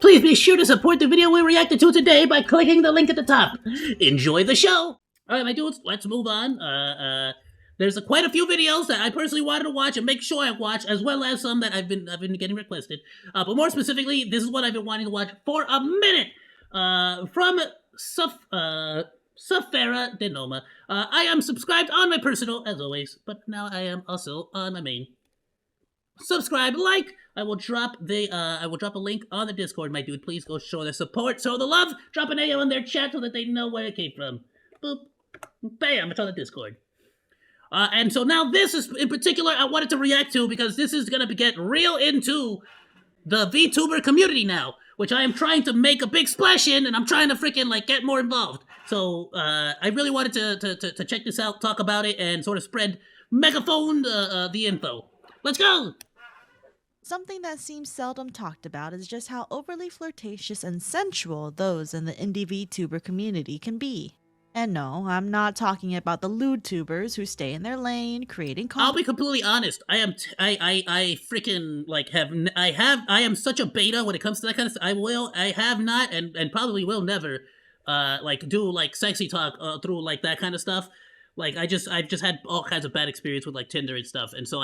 Please be sure to support the video we reacted to today by clicking the link at the top. Enjoy the show! Alright, my dudes, let's move on. There's quite a few videos that I personally wanted to watch and make sure I watch, as well as some that I've been getting requested. But more specifically, this is what I've been wanting to watch for a minute. From Safera Denoma. I am subscribed on my personal, as always, but now I am also on my main. Subscribe, like. I will drop a link on the Discord, my dude. Please go show their support, show the love. Drop an Ayoo in their chat so that they know where it came from. Boop, bam, it's on the Discord. And so now this is in particular I wanted to react to because this is gonna get real into the VTuber community now, which I am trying to make a big splash in, and I'm trying to freaking like get more involved. So I really wanted to check this out, talk about it, and sort of spread megaphone the info. Let's go. Something that seems seldom talked about is just how overly flirtatious and sensual those in the indie VTuber community can be. And no, I'm not talking about the lewd tubers who stay in their lane, creating content. I'll be completely honest. I am freaking like I am such a beta when it comes to that kind of stuff. I have not and probably will never like do like sexy talk through like that kind of stuff. Like I've just had all kinds of bad experience with like Tinder and stuff, and so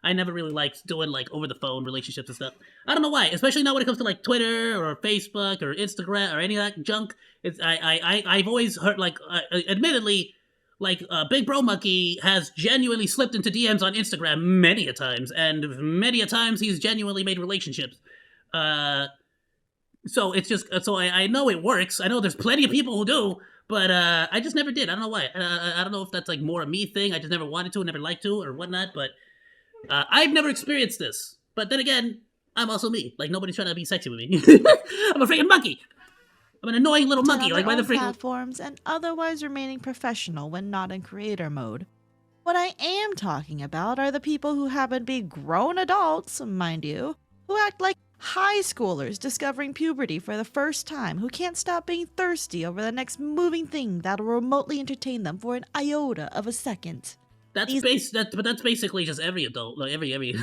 I never really liked doing like over the phone relationships and stuff. I don't know why, especially not when it comes to like Twitter or Facebook or Instagram or any of that junk. It's I've always heard like admittedly like Big Bro Monkey has genuinely slipped into DMs on Instagram many a times, and many a times he's genuinely made relationships. So it's just so I know it works. I know there's plenty of people who do. But I just never did. I don't know why. I don't know if that's like more a me thing. I just never wanted to, never liked to, or whatnot. But I've never experienced this. But then again, I'm also me. Like nobody's trying to be sexy with me. I'm a freaking monkey. I'm an annoying little monkey. Like by the freaking platforms and otherwise remaining professional when not in creator mode. What I am talking about are the people who happen to be grown adults, mind you, who act like high schoolers discovering puberty for the first time, who can't stop being thirsty over the next moving thing that'll remotely entertain them for an iota of a second. But that's basically just every adult, like every. I mean,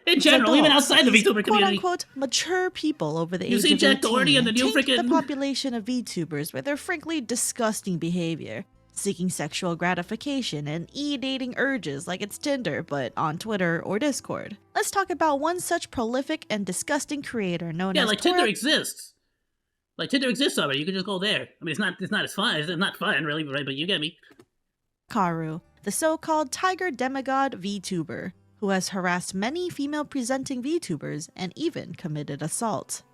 in general, adults, even outside the VTuber community, quote unquote mature people over the age of 18. You see Jack Doherty and the new freaking the population of VTubers with their frankly disgusting behavior, seeking sexual gratification and e-dating urges like it's Tinder, but on Twitter or Discord. Let's talk about one such prolific and disgusting creator known as Tinder exists. Like Tinder exists already. You can just go there. I mean, it's not as fun. It's not fun, really, right? But you get me. Karu, the so-called tiger demigod VTuber, who has harassed many female-presenting VTubers and even committed assault.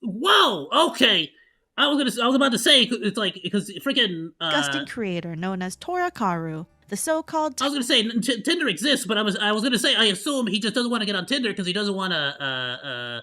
Whoa! Okay. I was about to say it's like because freaking disgusting creator known as Tora Karu, the so-called. I was gonna say Tinder exists, but I was gonna say I assume he just doesn't want to get on Tinder because he doesn't want to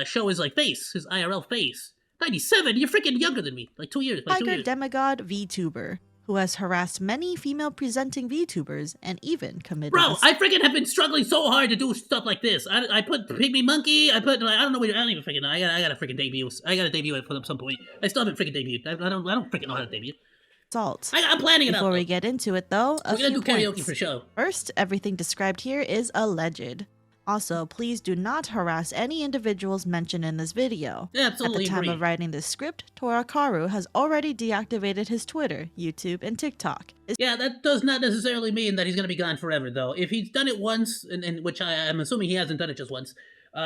show his like face, his IRL face. 97, you're freaking younger than me, like 2 years. Tiger demigod VTuber, who has harassed many female-presenting VTubers and even committed. Bro, I freaking have been struggling so hard to do stuff like this. I put Pygmy Monkey. I put I don't know. I don't even freaking know. I gotta freaking debut. I gotta debut it at some point. I still haven't freaking debuted. I don't freaking know how to debut. Assault. I'm planning it out. Before we get into it, though, we're gonna do karaoke for show. First, everything described here is alleged. Also, please do not harass any individuals mentioned in this video. Yeah, absolutely. At the time of writing this script, Tora Karu has already deactivated his Twitter, YouTube, and TikTok. Yeah, that does not necessarily mean that he's going to be gone forever, though. If he's done it once, and which I'm assuming he hasn't done it just once,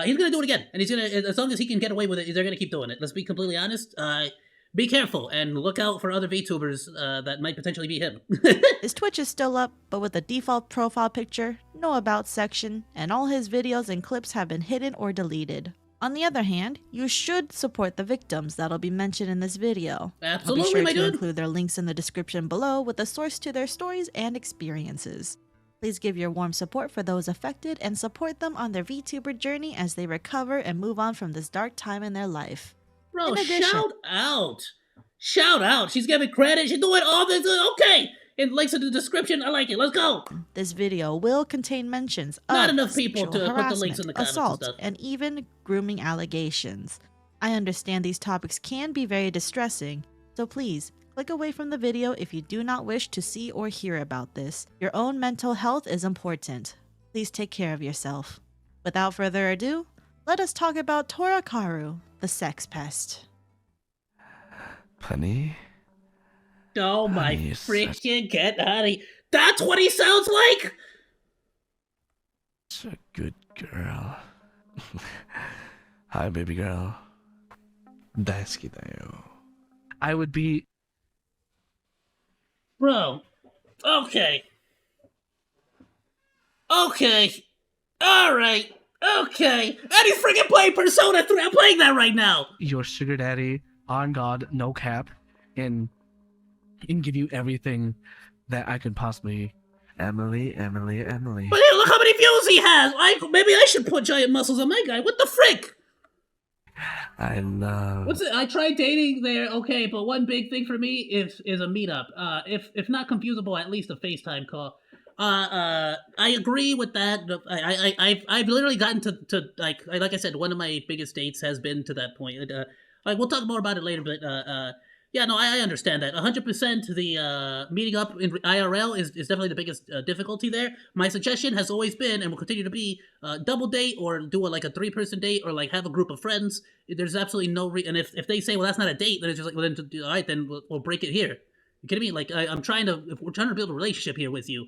he's going to do it again. And he's going to, as long as he can get away with it, they're going to keep doing it. Let's be completely honest. Be careful and look out for other VTubers that might potentially be him. His Twitch is still up, but with a default profile picture, no about section, and all his videos and clips have been hidden or deleted. On the other hand, you should support the victims that'll be mentioned in this video. Absolutely, I'll be my sure to dude. include their links in the description below with a source to their stories and experiences. Please give your warm support for those affected and support them on their VTuber journey as they recover and move on from this dark time in their life. Bro, shout out. Shout out. She's giving credit. She's doing all this. Okay. It links in the description. I like it. Let's go. This video will contain mentions of not enough people to put the links in the comments assault, and stuff. And even grooming allegations. I understand these topics can be very distressing, so please click away from the video if you do not wish to see or hear about this. Your own mental health is important. Please take care of yourself. Without further ado, let us talk about Torakaru, the sex pest. Honey? Oh my Honey, you're freaking get honey. That's what he sounds like? such a good girl. Hi, baby girl. 大好きだよ. I would be... Bro. Okay. Okay. Alright. Okay. And he's freaking playing Persona 3. I'm playing that right now. your sugar daddy, on God, no cap, and give you everything that I could possibly... Emily. But hey, look how many views he has. Maybe I should put giant muscles on my guy. What the frick? I love... What's it? I tried dating there, okay, but one big thing for me is a meetup. If not confusable, at least a FaceTime call. I agree with that. I've literally gotten to like I said, one of my biggest dates has been to that point. Like we'll talk more about it later, but yeah, no, I understand that 100%. The meeting up in IRL is definitely the biggest difficulty there. My suggestion has always been, and will continue to be, double date or do like a 3-person date or like have a group of friends. There's absolutely no and if they say, well, that's not a date, then it's just like, well, then all right, then we'll break it here. You kidding me? Like if we're trying to build a relationship here with you.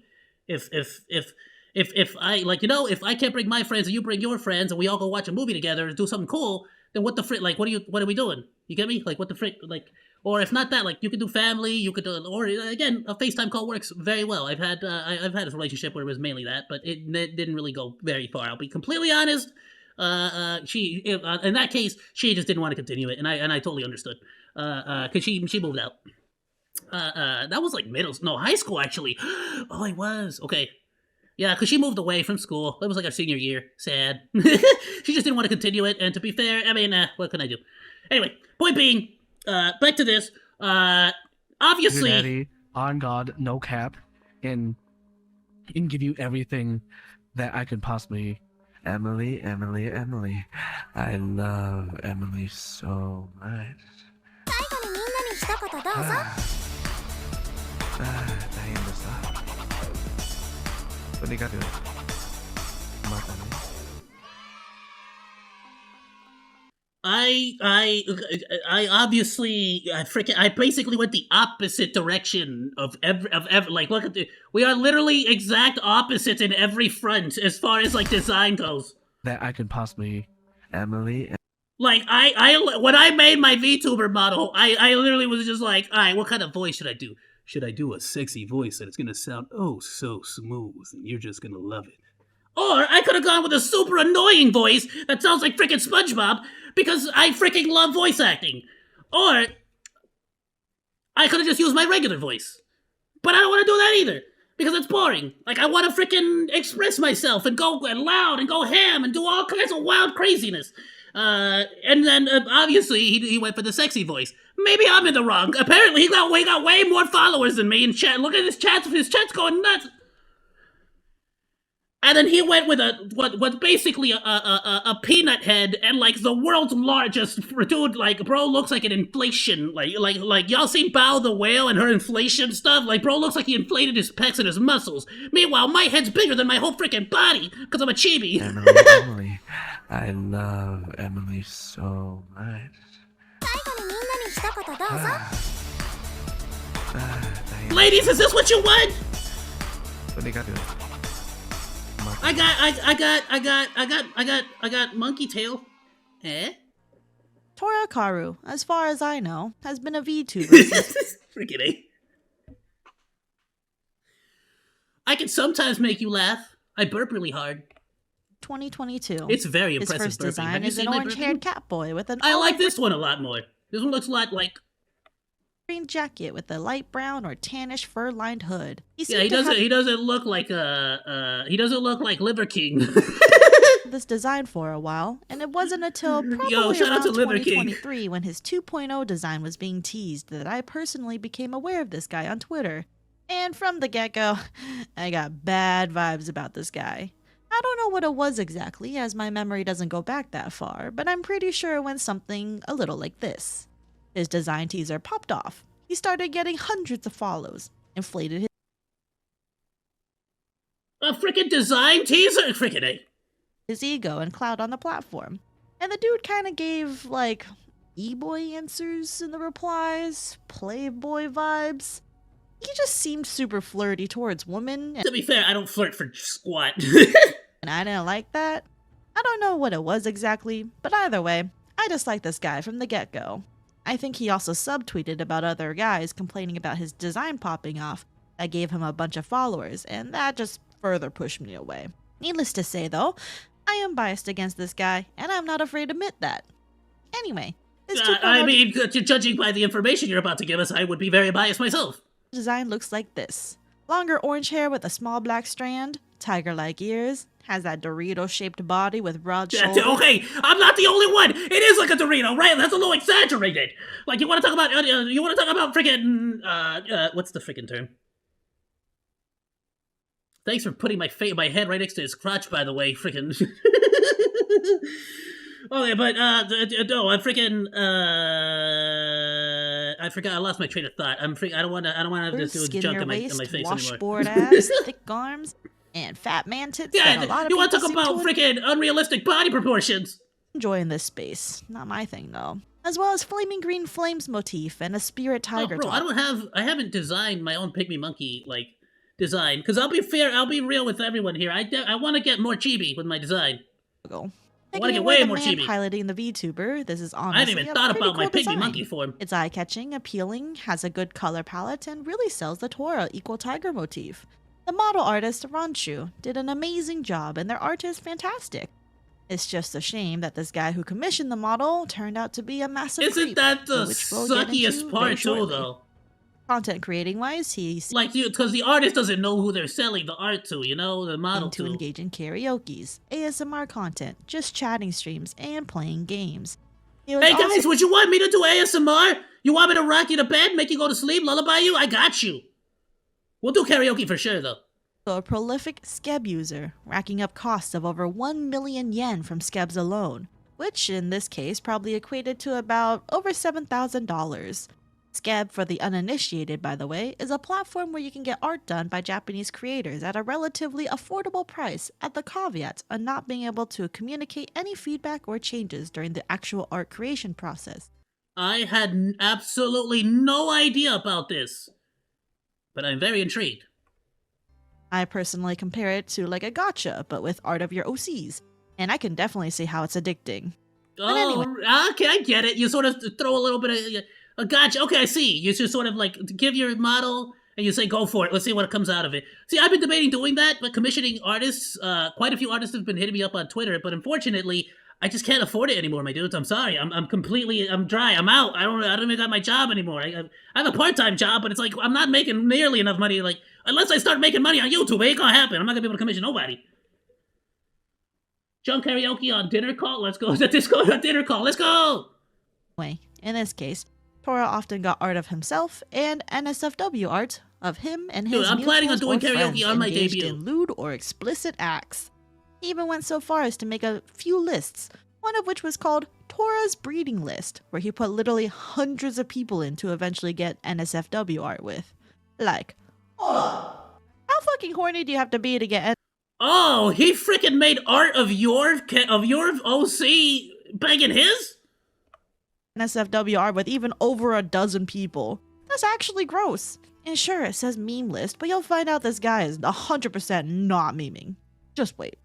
If I like, you know, if I can't bring my friends and you bring your friends and we all go watch a movie together and do something cool, then what the frick? Like, what are we doing? You get me? Like, what the frick? Like, or if not that, like, you could do family, you could do, or again, a FaceTime call works very well. I've had a relationship where it was mainly that, but it didn't really go very far. I'll be completely honest. She in that case, she just didn't want to continue it, and I totally understood. Cause she moved out. That was like high school actually. Oh, it was okay. Yeah, because she moved away from school. That was like our senior year. Sad. She just didn't want to continue it. And to be fair, I mean, what can I do? Anyway, point being, back to this. Obviously, Your daddy, on God, no cap, and give you everything that I could possibly... Emily. I love Emily so much. 大変でした。とにかく、またね。I obviously I basically went the opposite direction of every like look at we are literally exact opposites in every front as far as like design goes. That I could possibly... Emily. Like I when I made my VTuber model, I literally was just like, all right, what kind of voice should I do? Should I do a sexy voice that it's gonna sound oh so smooth and you're just gonna love it? Or I could have gone with a super annoying voice that sounds like freaking SpongeBob because I freaking love voice acting. Or I could have just used my regular voice. But I don't want to do that either because it's boring. Like I want to freaking express myself and go loud and go ham and do all kinds of wild craziness. And then obviously he went for the sexy voice. Maybe I'm in the wrong. Apparently he got way more followers than me in chat. Look at his chat's going nuts. And then he went with what's basically a peanut head and like the world's largest dude. Like bro looks like an inflation. Like y'all seen Bao the whale and her inflation stuff. Like bro looks like he inflated his pecs and his muscles. Meanwhile, my head's bigger than my whole freaking body because I'm a chibi. Emily. I love Emily so much. Ladies, is this what you want? I got monkey tail. Eh? Torakaru, as far as I know, has been a VTuber since... Freaking A. I can sometimes make you laugh. I burp really hard. 2022. It's very His impressive first burping. design Have you is seen an my orange-haired burping? cat boy with an I like this one a lot more. This one looks a lot like... green jacket with a light brown or tannish fur-lined hood. He doesn't look like he doesn't look like Liver King. this design for a while, and it wasn't until probably shout out around to Liver King. 2023 when his 2.0 design was being teased that I personally became aware of this guy on Twitter. And from the get-go, I got bad vibes about this guy. I don't know what it was exactly, as my memory doesn't go back that far, but I'm pretty sure it went something a little like this. His design teaser popped off. He started getting hundreds of follows, inflated his... A freaking design teaser? Freaking A. his ego and clout on the platform. And the dude kind of gave, like, e-boy answers in the replies, playboy vibes. He just seemed super flirty towards women, To be fair, I don't flirt for squat. and I didn't like that. I don't know what it was exactly, but either way, I disliked this guy from the get-go. I think he also subtweeted about other guys complaining about his design popping off. That gave him a bunch of followers, and that just further pushed me away. Needless to say, though, I am biased against this guy, and I'm not afraid to admit that. Anyway, this 2.0 I mean, judging by the information you're about to give us, I would be very biased myself. design looks like this. Longer orange hair with a small black strand, tiger-like ears, has that Dorito-shaped body with broad shoulders. Okay, I'm not the only one. It is like a Dorito, right? That's a little exaggerated. Like, you want to talk about freaking what's the freaking term? Thanks for putting my head right next to his crotch, by the way. Freaking. Okay, but no, I'm freaking. I forgot. I lost my train of thought. I don't want to just do junk in my face anymore. Washboard ass, thick arms, and fat man tits. Yeah, that a lot of you want to people talk about seem to freaking unrealistic body proportions? enjoy in this space. Not my thing though. As well as flaming green flames motif and a spirit tiger. Oh, bro, top. I haven't designed my own pygmy monkey design, because I'll be fair, I'll be real with everyone here. I want to get more chibi with my design. I want to get way more chibi. Piloting the Vtuber, this is honestly I haven't even thought about my pygmy design. monkey form. It's eye-catching, appealing, has a good color palette, and really sells the Tora equal tiger motif. The model artist, Ranchu, did an amazing job, and their art is fantastic. It's just a shame that this guy who commissioned the model turned out to be a massive Isn't creep, that the which we'll get into suckiest part very too, shortly. though? Content creating wise, he's Like, because the artist doesn't know who they're selling the art to, you know, the model to engage in karaoke's, ASMR content, just chatting streams, and playing games. He was Hey guys, also would you want me to do ASMR? You want me to rock you to bed, make you go to sleep, lullaby you? I got you. We'll do karaoke for sure, though. a prolific Skeb user, racking up costs of over 1 million yen from Skebs alone, which in this case probably equated to about over $7,000. Skeb, for the uninitiated by the way, is a platform where you can get art done by Japanese creators at a relatively affordable price, at the caveat of not being able to communicate any feedback or changes during the actual art creation process. I had absolutely no idea about this, but I'm very intrigued. I personally compare it to like a gacha, but with art of your OCs, and I can definitely see how it's addicting. Oh, anyway. Okay, I get it. You sort of throw a little bit of a gotcha. Okay, I see. You just sort of like give your model and you say, go for it. Let's see what comes out of it. See, I've been debating doing that, but commissioning artists, quite a few artists have been hitting me up on Twitter, but unfortunately, I just can't afford it anymore, my dudes. I'm sorry. I'm dry. I'm out. I don't even got my job anymore. I have a part-time job, but it's like I'm not making nearly enough money. Like, unless I start making money on YouTube, it ain't gonna happen. I'm not gonna be able to commission nobody. Junk karaoke on dinner call. Let's go. The Discord on dinner call. Let's go. Anyway, in this case, Tora often got art of himself and NSFW art of him and his Dude, I'm planning on mutuals doing or karaoke friends on my engaged debut. in lewd or explicit acts. He even went so far as to make a few lists, one of which was called Tora's Breeding List, where he put literally hundreds of people in to eventually get NSFW art with. Like, how fucking horny do you have to be to get Oh, he freaking made art of your OC begging his? NSFW art with even over a dozen people? That's actually gross. And sure, it says meme list, but you'll find out this guy is 100% not memeing. Just wait.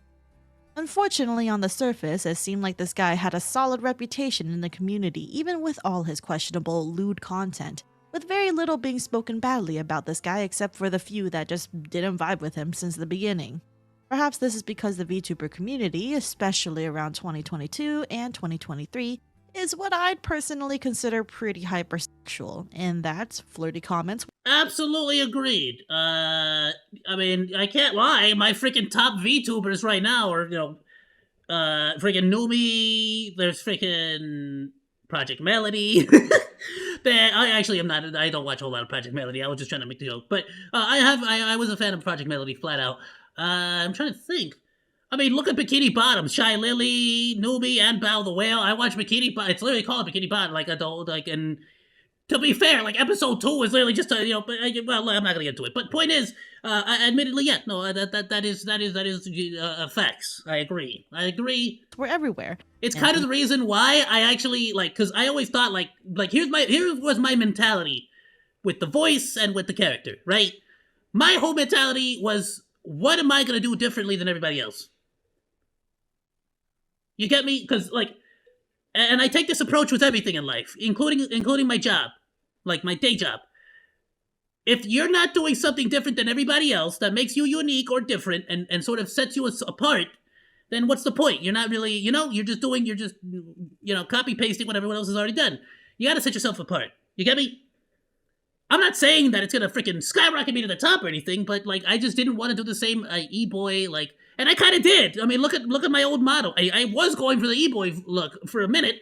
Unfortunately, on the surface, it seemed like this guy had a solid reputation in the community, even with all his questionable lewd content, with very little being spoken badly about this guy except for the few that just didn't vibe with him since the beginning. Perhaps this is because the VTuber community, especially around 2022 and 2023, is what I'd personally consider pretty hypersexual, and that's flirty comments. Absolutely agreed. I mean, I can't lie. My freaking top VTubers right now are, freaking Numi. There's freaking Project Melody. I don't watch a whole lot of Project Melody. I was just trying to make the joke. But I was a fan of Project Melody flat out. I'm trying to think. I mean, look at Bikini Bottom, Shy Lily, Newbie, and Bow the Whale. I watch Bikini Bottom. It's literally called Bikini Bottom, and To be fair, like episode 2 is literally just a but well, I'm not gonna get into it. But point is, admittedly, yeah, no, that is facts. I agree. We're everywhere. It's kind of the reason why I actually because I always thought like here was my mentality with the voice and with the character, right? My whole mentality was, what am I gonna do differently than everybody else? You get me? Because and I take this approach with everything in life, including my job, like my day job. If you're not doing something different than everybody else that makes you unique or different and sort of sets you apart, then what's the point? You're not really, you're just copy pasting what everyone else has already done. You gotta set yourself apart. You get me? I'm not saying that it's gonna freaking skyrocket me to the top or anything, but I just didn't want to do the same e-boy and I kind of did. I mean, look at my old model. I was going for the e-boy look for a minute,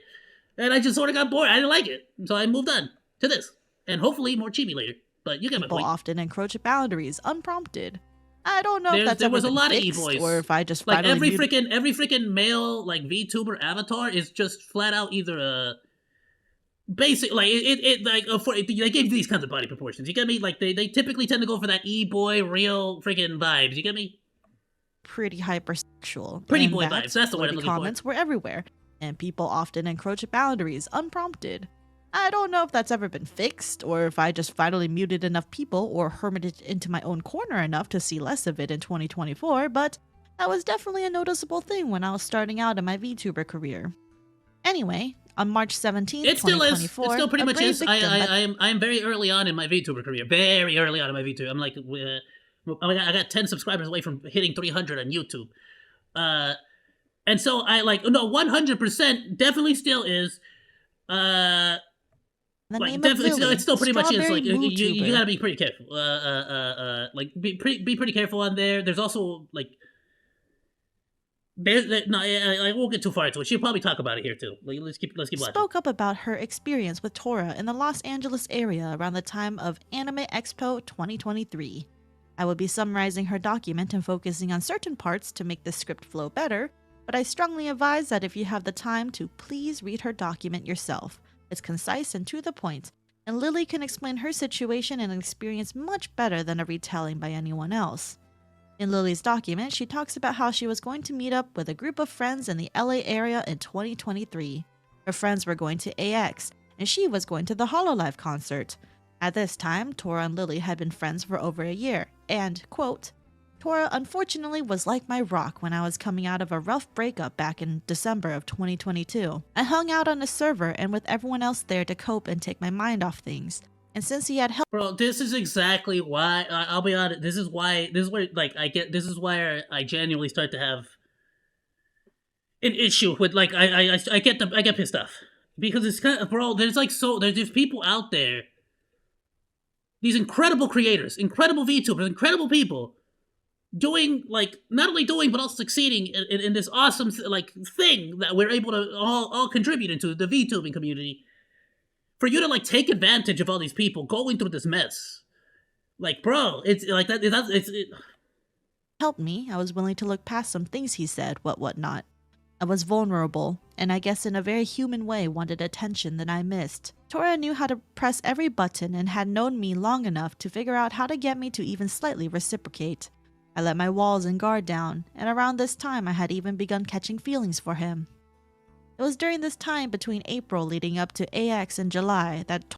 and I just sort of got bored. I didn't like it, so I moved on to this, and hopefully more chibi later. But you get my point. People often encroach boundaries unprompted. I don't know if that's there was ever a lot been of fixed, e-boys, or if I just like finally every freaking male Vtuber avatar is just flat out either a basic they gave these kinds of body proportions. You get me? Like they typically tend to go for that e-boy real freaking vibes. You get me? Pretty hypersexual. Pretty boy vibes. That's the word I'm looking for. Comments were everywhere, and people often encroach boundaries unprompted. I don't know if that's ever been fixed, or if I just finally muted enough people or hermited into my own corner enough to see less of it in 2024, but that was definitely a noticeable thing when I was starting out in my VTuber career. Anyway, on March 17th, it still 2024, is. It still pretty much is. I am very early on in my VTuber career. Very early on in my VTuber. I'm like, I got 10 subscribers away from hitting 300 on YouTube. And so I 100% definitely still is. It still pretty much is. Like you gotta be pretty careful. Be pretty careful on there. There's also I won't get too far into it. She'll probably talk about it here too. Let's keep watching. Spoke up about her experience with Tora in the Los Angeles area around the time of Anime Expo 2023. I will be summarizing her document and focusing on certain parts to make the script flow better, but I strongly advise that if you have the time to please read her document yourself. It's concise and to the point, and Lily can explain her situation and experience much better than a retelling by anyone else. In Lily's document, she talks about how she was going to meet up with a group of friends in the LA area in 2023. Her friends were going to AX, and she was going to the Hololive concert. At this time, Tora and Lily had been friends for over a year, and, quote, Tora unfortunately was like my rock when I was coming out of a rough breakup back in December of 2022. I hung out on a server and with everyone else there to cope and take my mind off things. And since he had helped— Bro, this is exactly why, I'll be honest, this is why I genuinely start to have an issue with, I get pissed off. Because it's kind of, bro, there's people out there, these incredible creators, incredible VTubers, incredible people, doing not only doing but also succeeding in this awesome thing that we're able to all contribute into the VTubing community. For you to take advantage of all these people going through this mess, bro, it's helped me. I was willing to look past some things he said, whatnot. I was vulnerable, and I guess in a very human way wanted attention that I missed. Tora knew how to press every button and had known me long enough to figure out how to get me to even slightly reciprocate. I let my walls and guard down, and around this time I had even begun catching feelings for him. It was during this time between April leading up to AX in July that—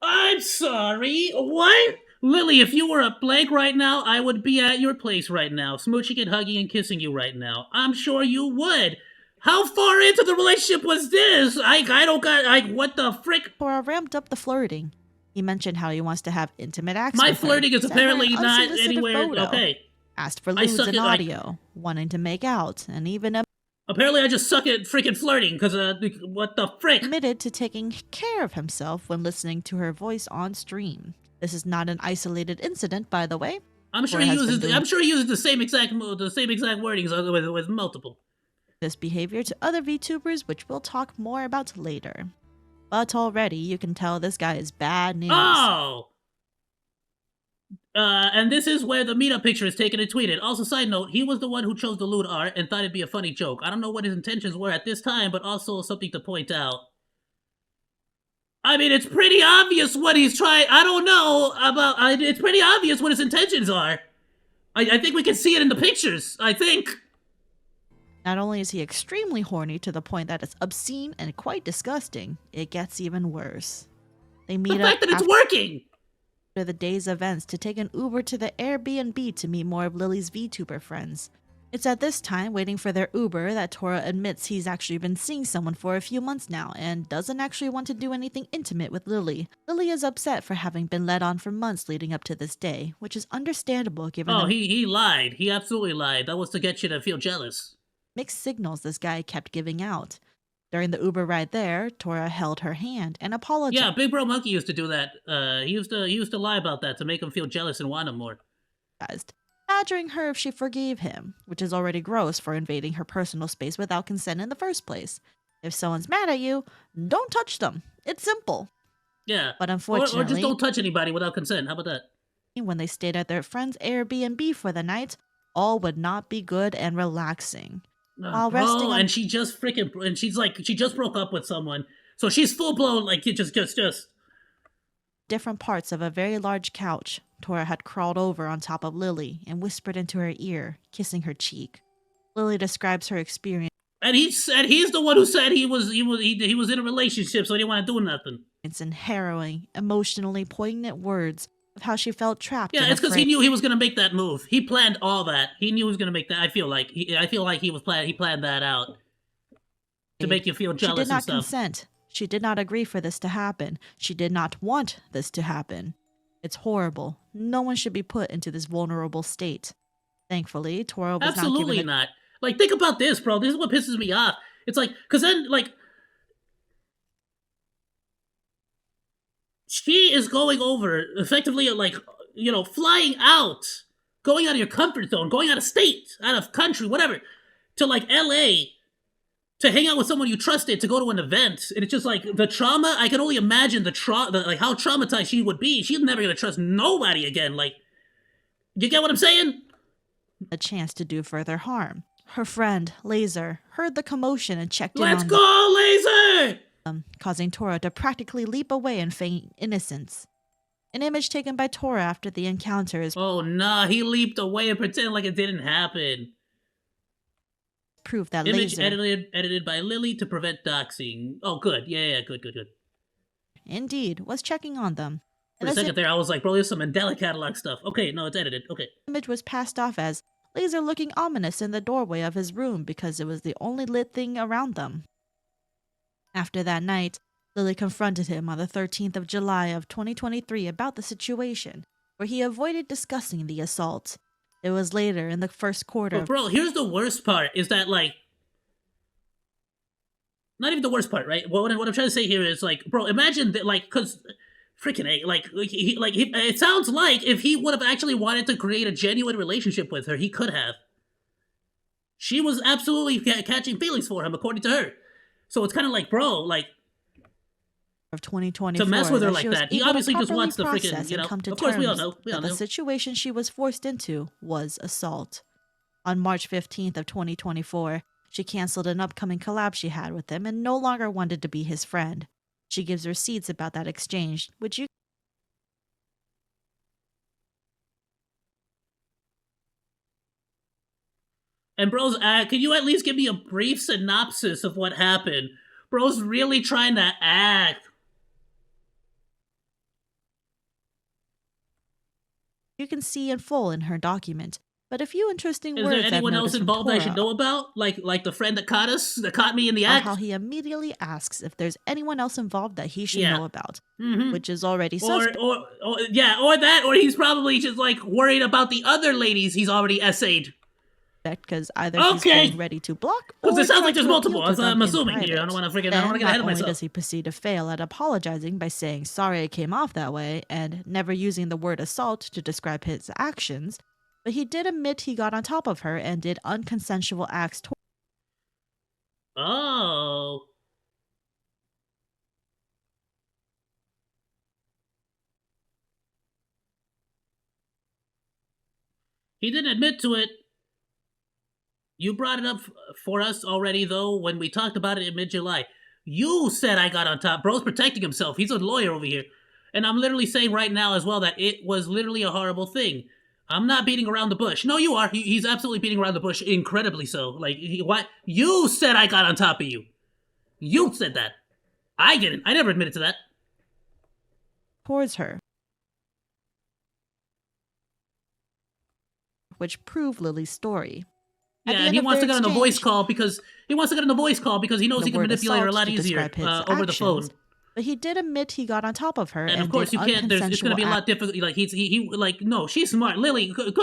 I'm sorry, what? Lily, if you were a Blake right now, I would be at your place right now, smooching and hugging and kissing you right now. I'm sure you would. How far into the relationship was this? What the frick? Tora ramped up the flirting. He mentioned how he wants to have intimate acts My with flirting her, is apparently not anywhere, photo, okay. asked for lewds and audio, wanting to make out, and even apparently I just suck at freaking flirting, because, what the frick? Admitted to taking care of himself when listening to her voice on stream. This is not an isolated incident, by the way. I'm sure he uses the same exact wordings with multiple. This behavior to other VTubers, which we'll talk more about later. But already you can tell this guy is bad news. Oh! And this is where the meetup picture is taken and tweeted. Also, side note, he was the one who chose the lewd art and thought it'd be a funny joke. I don't know what his intentions were at this time, but also something to point out. I mean, it's pretty obvious what he's trying. I don't know about. It's pretty obvious what his intentions are. I think we can see it in the pictures. I think. Not only is he extremely horny to the point that it's obscene and quite disgusting, it gets even worse. They meet The up fact that it's after working. the day's events to take an Uber to the Airbnb to meet more of Lily's VTuber friends. It's at this time, waiting for their Uber, that Tora admits he's actually been seeing someone for a few months now and doesn't actually want to do anything intimate with Lily. Lily is upset for having been led on for months leading up to this day, which is understandable given Oh, the he lied. He absolutely lied. That was to get you to feel jealous. mixed signals this guy kept giving out. During the Uber ride there, Tora held her hand and apologized. Yeah, Big Bro Monkey used to do that. He used to lie about that to make him feel jealous and want him more. Badgering her if she forgave him, which is already gross for invading her personal space without consent in the first place. If someone's mad at you, don't touch them. It's simple. Yeah. But Or unfortunately, just don't touch anybody without consent. How about that? when they stayed at their friend's Airbnb for the night, all would not be good and relaxing. While resting on and she just freaking, and she's like, she just broke up with someone, so she's full blown like it just. different parts of a very large couch, Tora had crawled over on top of Lily and whispered into her ear, kissing her cheek. Lily describes her experience And he's the one who said he was in a relationship, so he didn't want to do nothing. in harrowing, emotionally poignant words of how she felt trapped. Yeah, and it's because afraid. he knew he was gonna make that move. He planned all that. He knew he was gonna make that. I feel like he planned that out to make you feel She jealous did and not stuff. consent. She did not agree for this to happen. She did not want this to happen. It's horrible. No one should be put into this vulnerable state. Thankfully, Tora was Absolutely not given not. Like, think about this, bro. This is what pisses me off. It's like, because then, like, she is going over, effectively, like, flying out, going out of your comfort zone, going out of state, out of country, whatever, to, like, LA, to hang out with someone you trusted, to go to an event. And it's just, like, the trauma, I can only imagine like, how traumatized she would be. She's never going to trust nobody again. Like, you get what I'm saying? a chance to do further harm. Her friend, Laser, heard the commotion and checked in Let's on go, Laser! them, causing Tora to practically leap away and feign innocence. An image taken by Tora after the encounter is Oh, nah, he leaped away and pretended like it didn't happen. proof that Image Laser edited by Lily to prevent doxing. Oh, good. Yeah, good. indeed was checking on them. For And a as second there, I was like, bro, there's some Mandela catalog stuff. Okay, no, it's edited. Okay. the image was passed off as Laser looking ominous in the doorway of his room because it was the only lit thing around them. After that night, Lily confronted him on the 13th of July of 2023 about the situation, where he avoided discussing the assault. It was later in the first quarter But, bro, here's the worst part is that, like, not even the worst part, right? What I'm trying to say here is, like, bro, imagine that, like, because freaking A, it sounds like if he would have actually wanted to create a genuine relationship with her, he could have. She was absolutely catching feelings for him, according to her. So it's kind of like, bro, like, of 2024 to mess with her that like she was that. He able to obviously just properly wants to freaking, process and come to of course we all terms know. We all that the know. situation she was forced into was assault. On March 15th of 2024, she canceled an upcoming collab she had with him and no longer wanted to be his friend. She gives receipts about that exchange, which you And bros, can you at least give me a brief synopsis of what happened? Bro's really trying to act. can see in full in her document. But a few interesting Is words there I've anyone else noticed from involved I Tora should know about? Like the friend that caught me in the are act? how he immediately asks if there's anyone else involved that he should Yeah. know about, Mm-hmm. which is already Or suspect. or he's probably just like worried about the other ladies he's already essayed. Because either he's Okay. getting ready to block or Because it sounds try like there's to multiple. appeal to I'm them in assuming here. I don't private. want to get Then, ahead of not only myself. does he proceed to fail at apologizing by saying sorry it came off that way and never using the word assault to describe his actions, but he did admit he got on top of her and did unconsensual acts toward Oh. He didn't admit to it. You brought it up for us already, though, when we talked about it in mid-July. You said I got on top. Bro's protecting himself. He's a lawyer over here. And I'm literally saying right now as well that it was literally a horrible thing. I'm not beating around the bush. No, you are. He's absolutely beating around the bush, incredibly so. Like, what? You said I got on top of you. You said that. I didn't. I never admitted to that. Towards her, which proved Lily's story. At the Yeah, and end he of wants to their get on the voice exchange, call because he knows the he can word manipulate her a assault lot to easier describe his over the phone. actions, but he did admit he got on top of her And of course, did you can't. It's going to be a lot difficult. Like no, she's smart. Lily, good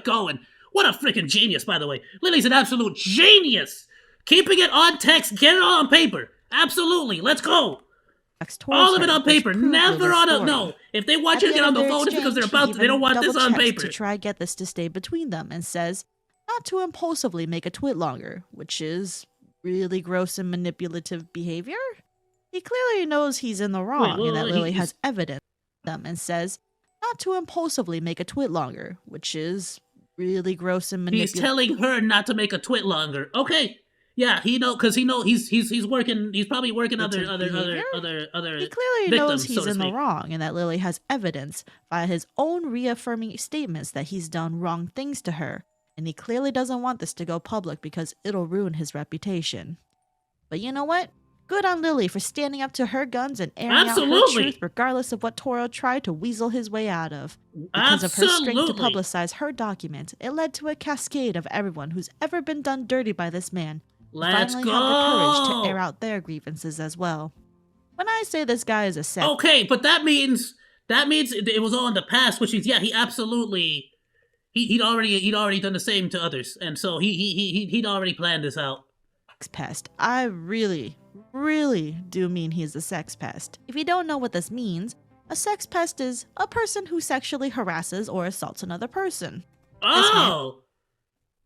going. What a freaking genius, by the way. Lily's an absolute genius. Keeping it on text, get it on paper. Absolutely, let's go. All of it on paper, never on a no. If they want you to get on the phone, it's because they don't want this on paper. To try get this to stay between them, and says not to impulsively make a twit longer, which is really gross and manipulative behavior. He clearly knows he's in the wrong and that Lily has evidence them, and says not to impulsively make a twit longer, which is really gross and manipulative. He's telling her not to make a twit longer. Okay. Yeah, he's working. He's probably working other. He clearly knows he's in the wrong, and that Lily has evidence via his own reaffirming statements that he's done wrong things to her, and he clearly doesn't want this to go public because it'll ruin his reputation. But you know what? Good on Lily for standing up to her guns and airing out her truth, regardless of what Toro tried to weasel his way out of. Because of her strength to publicize her document, it led to a cascade of everyone who's ever been done dirty by this man. Let's finally go. Have the courage to air out their grievances as well. When I say this guy is a sex, okay, but that means it was all in the past, which means he absolutely he'd already done the same to others, and so he'd already planned this out. Sex pest. I really do mean he's a sex pest. If you don't know what this means, a sex pest is a person who sexually harasses or assaults another person. Oh.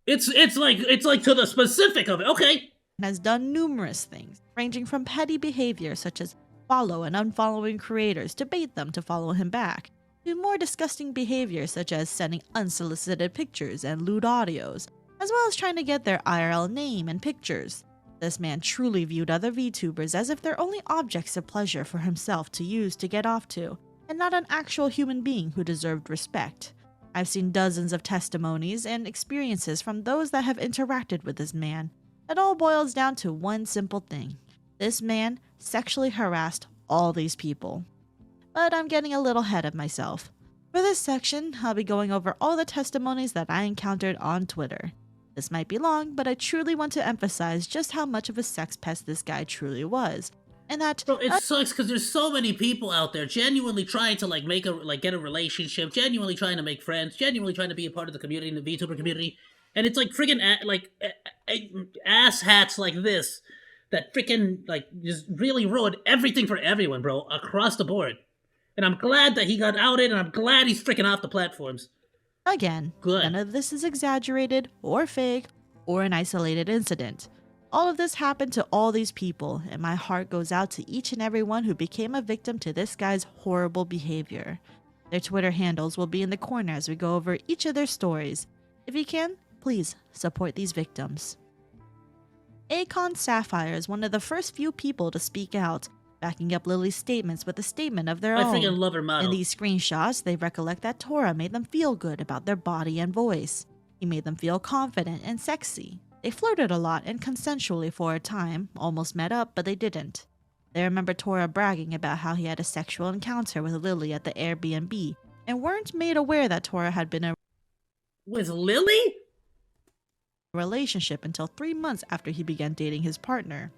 It's like to the specific of it. Okay. Has done numerous things, ranging from petty behavior such as follow and unfollowing creators to bait them to follow him back, to more disgusting behavior such as sending unsolicited pictures and lewd audios, as well as trying to get their IRL name and pictures. This man truly viewed other VTubers as if they're only objects of pleasure for himself to use to get off to, and not an actual human being who deserved respect. I've seen dozens of testimonies and experiences from those that have interacted with this man. It all boils down to one simple thing. This man sexually harassed all these people. But I'm getting a little ahead of myself. For this section, I'll be going over all the testimonies that I encountered on Twitter. This might be long, but I truly want to emphasize just how much of a sex pest this guy truly was. And that Bro, it sucks because there's so many people out there genuinely trying to get a relationship, genuinely trying to make friends, genuinely trying to be a part of the community, the VTuber community, and it's like freaking ass hats like this that freaking just really ruined everything for everyone, bro, across the board. And I'm glad that he got outed, and I'm glad he's freaking off the platforms. Again, none of this is exaggerated or fake or an isolated incident. All of this happened to all these people, and my heart goes out to each and every one who became a victim to this guy's horrible behavior. Their Twitter handles will be in the corner as we go over each of their stories. If you can, please support these victims. Akon Sapphire is one of the first few people to speak out, backing up Lily's statements with a statement of their own. I freaking love her motto. In these screenshots, they recollect that Tora made them feel good about their body and voice. He made them feel confident and sexy. They flirted a lot and consensually for a time, almost met up, but they didn't. They remember Tora bragging about how he had a sexual encounter with Lily at the Airbnb, and weren't made aware that Tora had been in a with Lily? relationship until 3 months after he began dating his partner.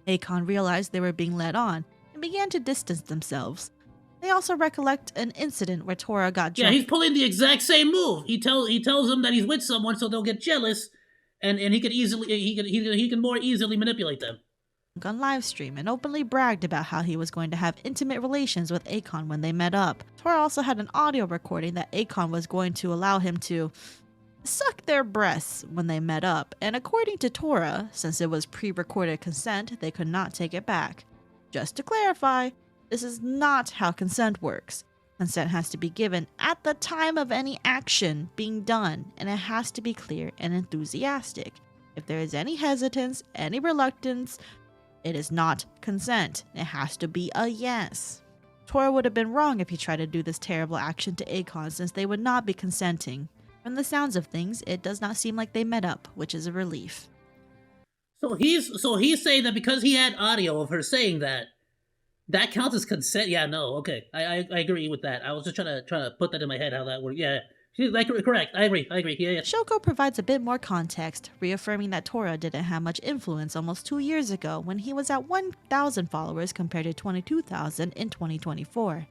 Akon realized they were being led on and began to distance themselves. They also recollect an incident where Tora got Yeah, he's pulling the exact same move. He tells them that he's with someone so they'll get jealous. And he can more easily manipulate them. On livestream and openly bragged about how he was going to have intimate relations with Akon when they met up. Tora also had an audio recording that Akon was going to allow him to suck their breasts when they met up, and according to Tora, since it was pre-recorded consent, they could not take it back. Just to clarify, this is not how consent works. Consent has to be given at the time of any action being done, and it has to be clear and enthusiastic. If there is any hesitance, any reluctance, It is not consent. It has to be a yes. Tora would have been wrong if he tried to do this terrible action to Akon, since they would not be consenting. From the sounds of things, it does not seem like they met up, which is a relief. So he's saying that because he had audio of her saying that counts as consent. Yeah, no, okay, I agree with that. I was just trying to put that in my head how that works. Yeah, she's like correct. I agree. Yeah. Shoko provides a bit more context, reaffirming that Tora didn't have much influence almost 2 years ago when he was at 1,000 followers compared to 22,000 in 2024.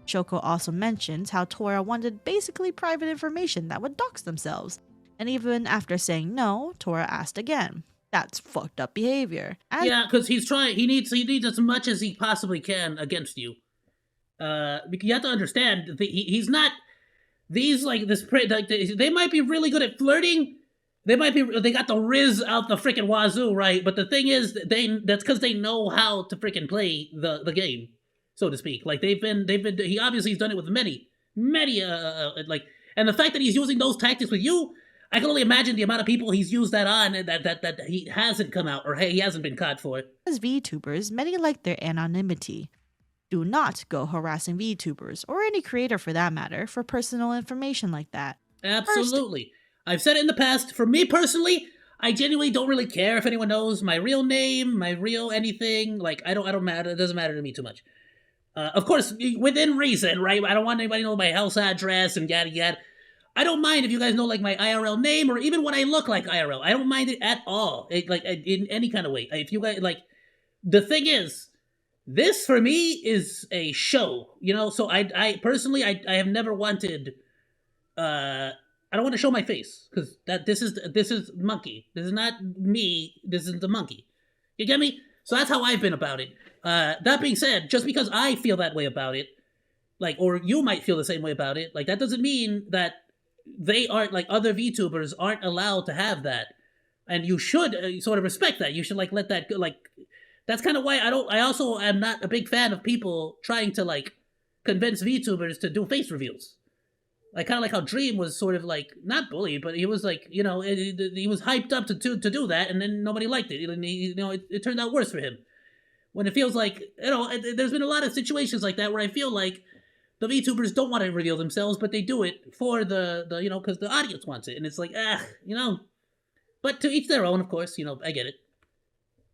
Shoko also mentions how Tora wanted basically private information that would dox themselves, and even after saying no, Tora asked again. That's fucked up behavior. Yeah, because he needs as much as he possibly can against you. Because you have to understand, he's not. These they might be really good at flirting. They got the riz out the freaking wazoo, right? But the thing is, that's because they know how to freaking play the game, so to speak. Like he obviously has done it with many, and the fact that he's using those tactics with you, I can only imagine the amount of people he's used that on that he hasn't come out, or hey, he hasn't been caught for. As VTubers, many like their anonymity. Do not go harassing VTubers, or any creator for that matter, for personal information like that. Absolutely. I've said it in the past. For me personally, I genuinely don't really care if anyone knows my real name, my real anything. Like, I don't matter. It doesn't matter to me too much. Of course, within reason, right? I don't want anybody to know my house address and yada yada. I don't mind if you guys know like my IRL name or even what I look like IRL. I don't mind it at all. In any kind of way. If you guys the thing is, this for me is a show, So I personally have never wanted. I don't want to show my face because this is Monkey. This is not me. This is the monkey. You get me? So that's how I've been about it. That being said, just because I feel that way about it, or you might feel the same way about it, that doesn't mean that they aren't other VTubers aren't allowed to have that, and you should sort of respect that. You should let that go. That's kind of why I also am not a big fan of people trying to convince VTubers to do face reveals. Kind of like how Dream was sort of not bullied, but he was he was hyped up to do that, and then nobody liked it. And it turned out worse for him. When it feels there's been a lot of situations like that where I feel like the VTubers don't want to reveal themselves, but they do it for the because the audience wants it, and it's But to each their own, of course. I get it.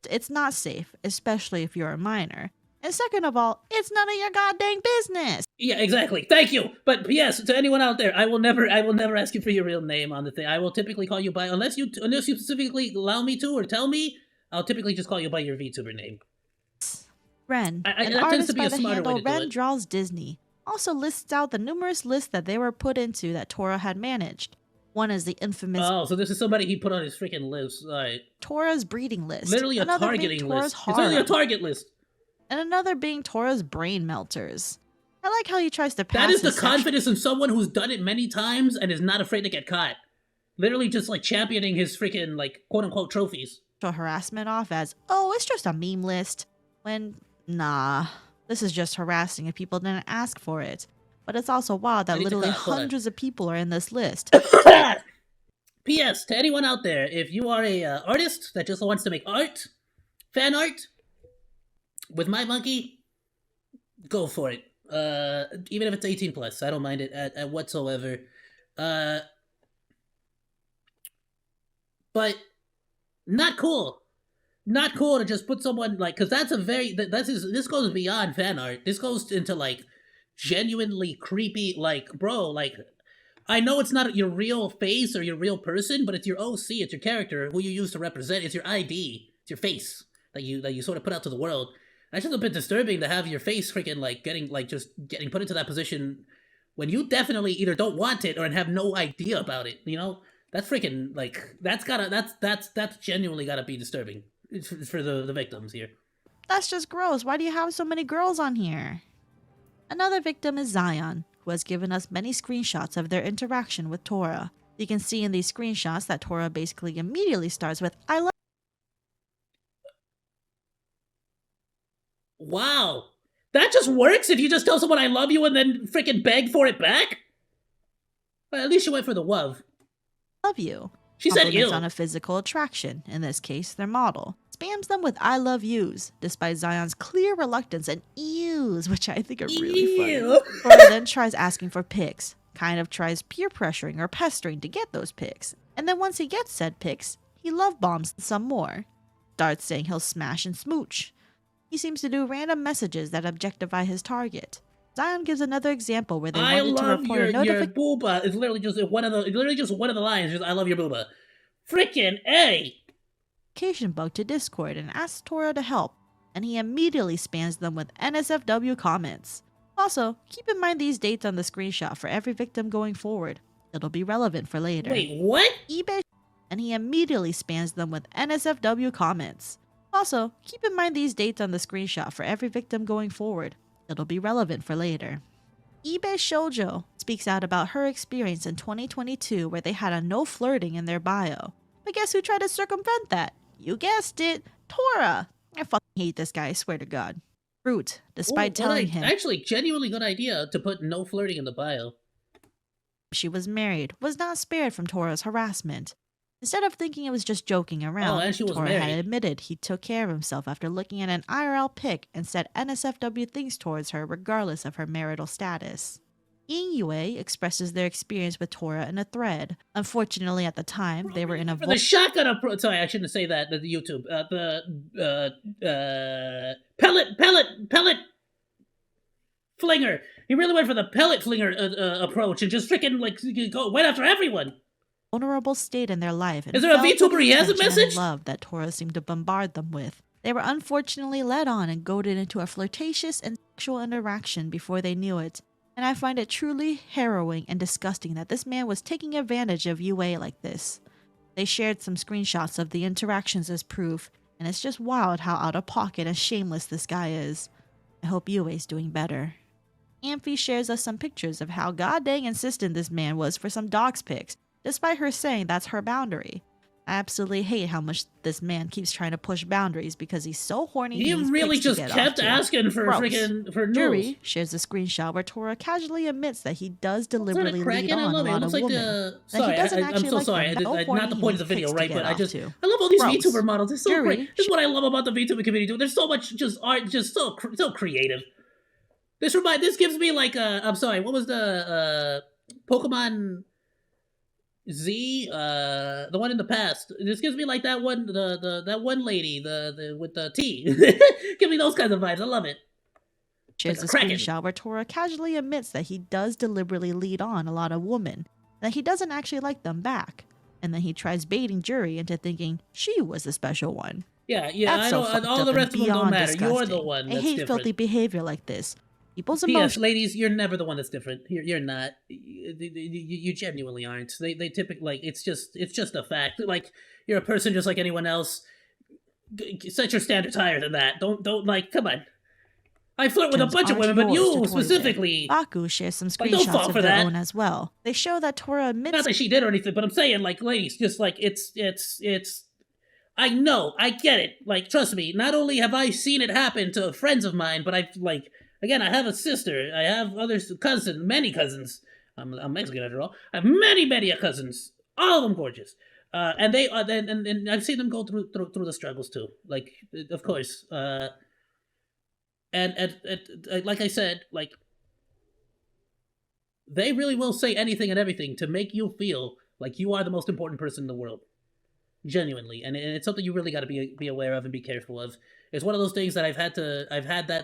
It's not safe, especially if you're a minor. And second of all, it's none of your goddamn business. Yeah, exactly. Thank you. But yes, to anyone out there, I will never ask you for your real name on the thing. I will typically call you by unless you specifically allow me to or tell me. I'll typically just call you by your VTuber name. Ren, an artist by the handle Ren Draws Disney, also lists out the numerous lists that they were put into that Tora had managed. One is the infamous... Oh, so this is somebody he put on his freaking list. Right. Tora's breeding list. Literally a targeting list. It's literally a target list. And another being Tora's brain melters. I like how he tries to pass That is the confidence in someone who's done it many times and is not afraid to get caught. Literally just championing his freaking quote-unquote trophies. Harassment off as, oh, it's just a meme list. When, nah. This is just harassing if people didn't ask for it. But it's also wild that literally hundreds of people are in this list. P.S. To anyone out there, if you are a artist that just wants to make art, fan art, with my monkey, go for it. Even if it's 18 plus, I don't mind it at whatsoever. But not cool. Not cool to just put someone because that's this goes beyond fan art. This goes into genuinely creepy, bro, I know it's not your real face or your real person, but it's your OC, it's your character who you use to represent, it's your ID, it's your face that you sort of put out to the world. That's just a bit disturbing to have your face freaking getting put into that position when you definitely either don't want it or have no idea about it. That's freaking that's genuinely gotta be disturbing for the victims here. That's just gross. Why do you have so many girls on here? Another victim is Zion, who has given us many screenshots of their interaction with Tora. You can see in these screenshots that Tora basically immediately starts with, I love. Wow. That just works if you just tell someone I love you and then freaking beg for it back? Well, at least you went for the love. Love you. She said ew. On a physical attraction, in this case, their model. spams them with I love yous, despite Zion's clear reluctance and ews, which I think are really funny. Ew. Tora then tries asking for pics, kind of tries peer pressuring or pestering to get those pics, and then once he gets said pics, he love bombs some more. Starts saying he'll smash and smooch. He seems to do random messages that objectify his target. Zion gives another example where they I wanted to love report your a notification. booba. It's literally just one of the lines. Just, I love your booba. Frickin' A. Bug to Discord and asks Tora to help, and he immediately spams them with NSFW comments. Also, keep in mind these dates on the screenshot for every victim going forward. It'll be relevant for later. Wait, what? eBay, and he immediately spams them with NSFW comments. Also, keep in mind these dates on the screenshot for every victim going forward. It'll be relevant for later. eBay Shoujo speaks out about her experience in 2022 where they had a no flirting in their bio. But guess who tried to circumvent that? You guessed it, Tora! I fucking hate this guy, I swear to God. Fruit, despite telling him Actually, genuinely good idea to put no flirting in the bio. she was married, was not spared from Tora's harassment. Instead of thinking it was just joking around, and she was Tora married. had admitted he took care of himself after looking at an IRL pic and said NSFW things towards her regardless of her marital status. Yue expresses their experience with Tora in a thread. Unfortunately, at the time, they were in a For the shotgun approach. Sorry, I shouldn't say that. The YouTube. Pellet flinger. He really went for the pellet flinger approach and just freaking went after everyone. vulnerable state in their life. And Is there a fell for VTuber the he has a attention and message? love that Tora seemed to bombard them with. They were unfortunately led on and goaded into a flirtatious and sexual interaction before they knew it. And I find it truly harrowing and disgusting that this man was taking advantage of UA like this. They shared some screenshots of the interactions as proof, and it's just wild how out of pocket and shameless this guy is. I hope UA's doing better. Amphi shares us some pictures of how goddamn insistent this man was for some dogs pics, despite her saying that's her boundary. I absolutely hate how much this man keeps trying to push boundaries because he's so horny. He needs really pics to just get kept off to. asking for Gross. for news. Yuri shares a screenshot where Tora casually admits that he does deliberately lead cracking? I on a love it. It lot looks of like women. the. That he Sorry, doesn't I'm actually so like sorry. them, that Not the point of the video, pics to right? get But I off just to. I love all these Gross. VTuber models. They're so Yuri great. This is what I love about the VTuber community. There's so much just art, just so creative. This gives me like I'm sorry. What was the Pokemon Z? The one in the past. This gives me like that one. That one lady. The with the T. Give me those kinds of vibes. I love it. Shares a Kraken. screenshot where Tora casually admits that he does deliberately lead on a lot of women, that he doesn't actually like them back, and then he tries baiting Jury into thinking she was the special one. Yeah. That's I so don't. fucked All up the and rest of them don't beyond matter. You're the disgusting. one I that's hate different. filthy behavior like this. People's P.S. emotions. Ladies, you're never the one that's different. You're not. You genuinely aren't. They typically like it's just a fact. Like you're a person just like anyone else. Set your standards higher than that. Don't like. Come on. I flirt with a bunch of women, but you specifically. Baku shares some Like, don't fall screenshots of for their that. own as well. They show that Tora admits Not that she did or anything, but I'm saying like, ladies, just like it's. I know, I get it. Like, trust me. Not only have I seen it happen to friends of mine, but I've like. Again, I have a sister. I have other cousins, many cousins. I'm Mexican after all. I have many cousins. All of them gorgeous. And they are and I've seen them go through the struggles too. Like, of course. And like I said, like they really will say anything and everything to make you feel like you are the most important person in the world. Genuinely, and it's something you really got to be aware of and be careful of. It's one of those things that I've had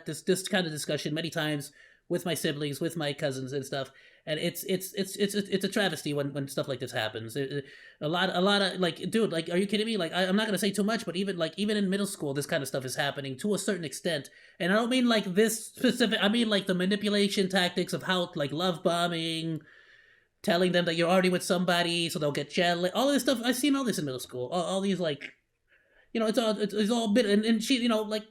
this kind of discussion many times with my siblings, with my cousins and stuff, and it's a travesty when stuff like this happens. A lot of like, dude, like, are you kidding me? Like, I'm not gonna say too much, but even in middle school, this kind of stuff is happening to a certain extent, and I don't mean like this specific. I mean like the manipulation tactics of how like love bombing. Telling them that you're already with somebody, so they'll get jealous. All this stuff, I've seen all this in middle school. All these like, it's all bit, and she, like,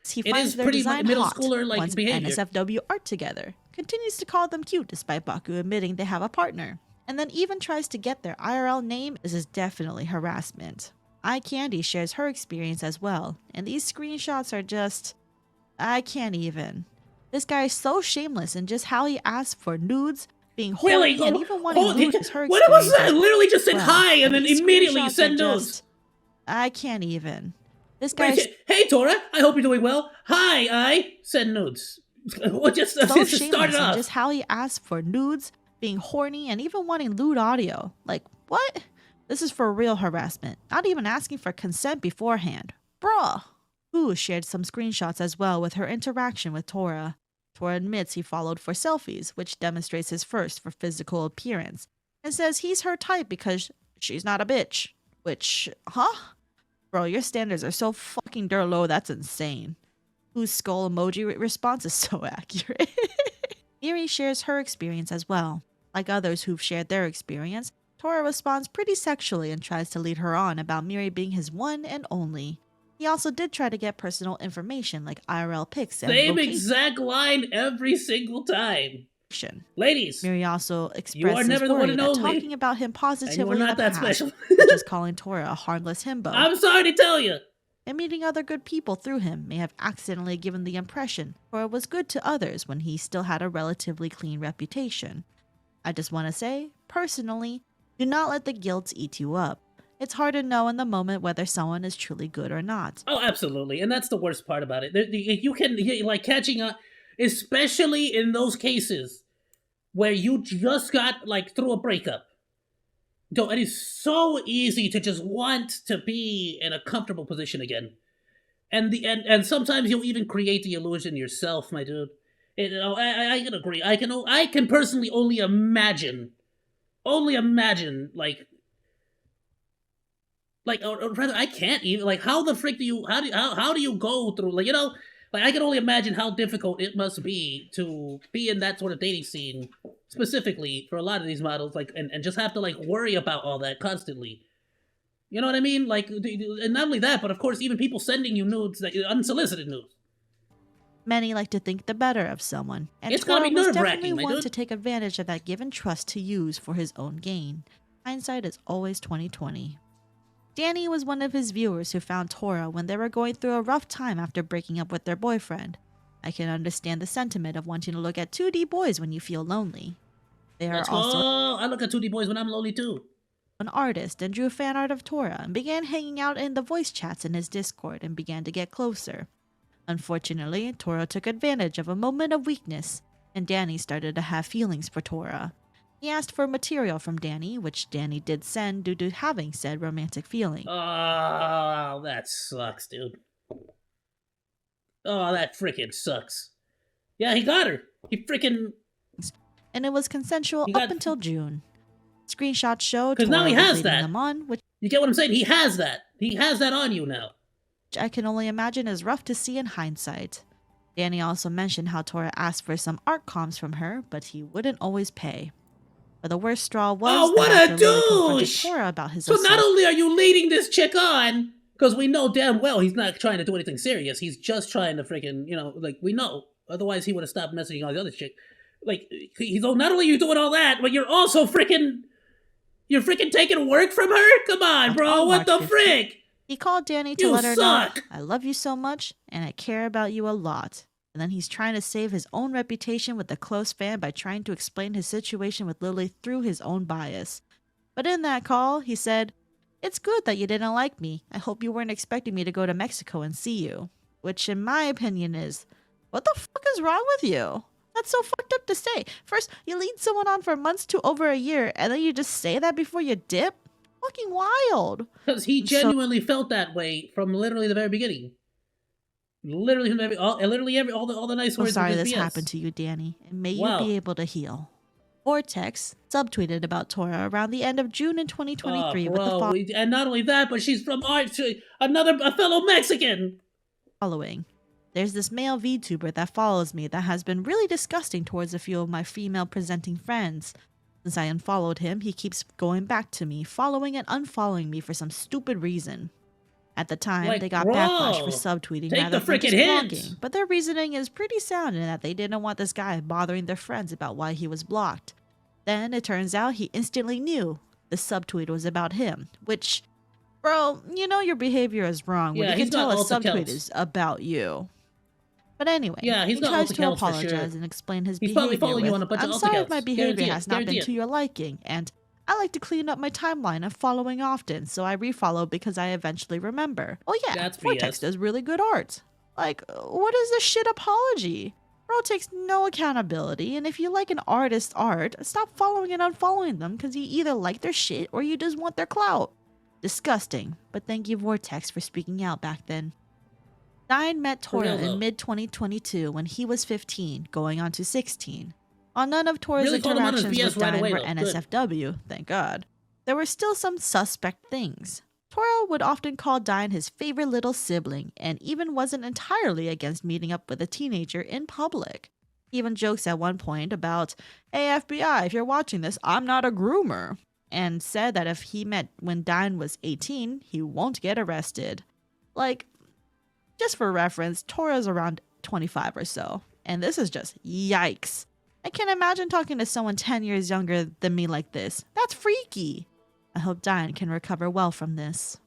he it finds is their pretty design middle hot schooler like once behavior. NSFW art together. Continues to call them cute despite Baku admitting they have a partner. And then even tries to get their IRL name. This is definitely harassment. Eye Candy shares her experience as well. And these screenshots are just... I can't even. This guy is so shameless in just how he asks for nudes, being horny, and even wanting to lose her experience. What was that? Literally just said well. hi and then These immediately screenshots send are nudes. just I can't even. This Wait, guy's hey, Tora, I hope you're doing well. Hi, I send nudes. What just so started shameless in off? just how he asked for nudes, being horny, and even wanting lewd audio. Like, what? This is for real harassment, not even asking for consent beforehand. Bruh. Wu shared some screenshots as well with her interaction with Tora. Tora admits he followed for selfies, which demonstrates his thirst for physical appearance, and says he's her type because she's not a bitch. Which, huh? Bro, your standards are so fucking dirt low, that's insane. Whose skull emoji response is so accurate. Miri shares her experience as well. Like others who've shared their experience, Tora responds pretty sexually and tries to lead her on about Miri being his one and only. He also did try to get personal information like IRL pics and Same location. exact line every single time. Ladies, Miri also you are expresses never the one worry and that only. talking about him And you positively are in not the that past, special. such as calling Tora a harmless himbo, I'm sorry to tell you. and meeting other good people through him may have accidentally given the impression Tora was good to others when he still had a relatively clean reputation. I just want to say, personally, do not let the guilt eat you up. It's hard to know in the moment whether someone is truly good or not. Oh, absolutely, and that's the worst part about it. You can like catching up, especially in those cases where you just got like through a breakup. Though it is so easy to just want to be in a comfortable position again, and sometimes you'll even create the illusion yourself, my dude. I can agree. I can personally only imagine or rather I can't even like how the frick do you how do you go through like I can only imagine how difficult it must be to be in that sort of dating scene specifically for a lot of these models and just have to like worry about all that constantly. You know what I mean? Like, and not only that, but of course, even people sending you nudes, like unsolicited nudes. Many like to think the better of someone, and It's gotta Tora be was nerve-wracking, definitely my one dude. to take advantage of that given trust to use for his own gain. Hindsight is always 20/20. Danny was one of his viewers who found Tora when they were going through a rough time after breaking up with their boyfriend. I can understand the sentiment of wanting to look at 2D boys when you feel lonely. They are Let's go. also I look at 2D boys when I'm lonely too. an artist and drew fan art of Tora and began hanging out in the voice chats in his Discord and began to get closer. Unfortunately, Tora took advantage of a moment of weakness, and Danny started to have feelings for Tora. He asked for material from Danny, which Danny did send due to having said romantic feeling. Oh, that sucks, dude. Oh, that freaking sucks. Yeah, he got her. He freaking. And it was consensual He got- up until June. Screenshots show 'Cause Tora now he was has leading that. them on, which You get what I'm saying? He has that. He has that on you now. I can only imagine is rough to see in hindsight. Danny also mentioned how Tora asked for some art comms from her, but he wouldn't always pay. But the worst straw was Oh, what that a after Lily confronted douche! Tora about his So assault. not only are you leading this chick on, because we know damn well he's not trying to do anything serious. He's just trying to freaking, like we know. Otherwise, he would have stopped messaging all the other chick. Like, not only are you doing all that, but you're also you're freaking taking work from her? Come on, bro. On What March the 15th, frick? He called Danny to You let her suck. know, I love you so much, and I care about you a lot. And then he's trying to save his own reputation with a close fan by trying to explain his situation with Lily through his own bias. But in that call, he said, it's good that you didn't like me. I hope you weren't expecting me to go to Mexico and see you. Which, in my opinion, is, what the fuck is wrong with you? That's so fucked up to say. First, you lead someone on for months to over a year, and then you just say that before you dip? Fucking wild. Because he genuinely felt that way from literally the very beginning. Literally from all the nice So words. sorry of his this BS. happened to you, Danny, and may Wow. you be able to heal. Vortex subtweeted about Tora around the end of June in 2023 with the and not only that, but she's from a fellow Mexican. following. There's this male VTuber that follows me that has been really disgusting towards a few of my female presenting friends. Since I unfollowed him, he keeps going back to me, following and unfollowing me for some stupid reason. At the time, Like, they got bro, backlash for subtweeting take rather the than just frickin' hint. blocking, but their reasoning is pretty sound in that they didn't want this guy bothering their friends about why he was blocked. Then it turns out he instantly knew the subtweet was about him, which, bro, you know your behavior is wrong when Yeah, you can he's got tell a alt subtweet accounts. is about you. But anyway, Yeah, he's he got tries alt to accounts for sure. apologize and explain his He's probably behavior following you with, on a bunch of I'm alt sorry if accounts. my behavior Guarantee it, has not been guarantee it. to your liking, and I like to clean up my timeline and following often, so I refollow because I eventually remember. Oh yeah, That's Vortex BS. does really good art. Like, what is this shit apology? Bro takes no accountability, and if you like an artist's art, stop following and unfollowing them because you either like their shit or you just want their clout. Disgusting, but thank you Vortex for speaking out back then. Dine met Tora in mid-2022 when he was 15, going on to 16. While none of Tora's Really called him on his interactions BS with right Dine away, were though. Good. NSFW, thank God, there were still some suspect things. Tora would often call Dine his favorite little sibling, and even wasn't entirely against meeting up with a teenager in public. He even jokes at one point about, "Hey FBI, if you're watching this, I'm not a groomer," and said that if he met when Dine was 18, he won't get arrested. Like, just for reference, Tora's around 25 or so, and this is just yikes. I can't imagine talking to someone 10 years younger than me like this. That's freaky. I hope Diane can recover well from this.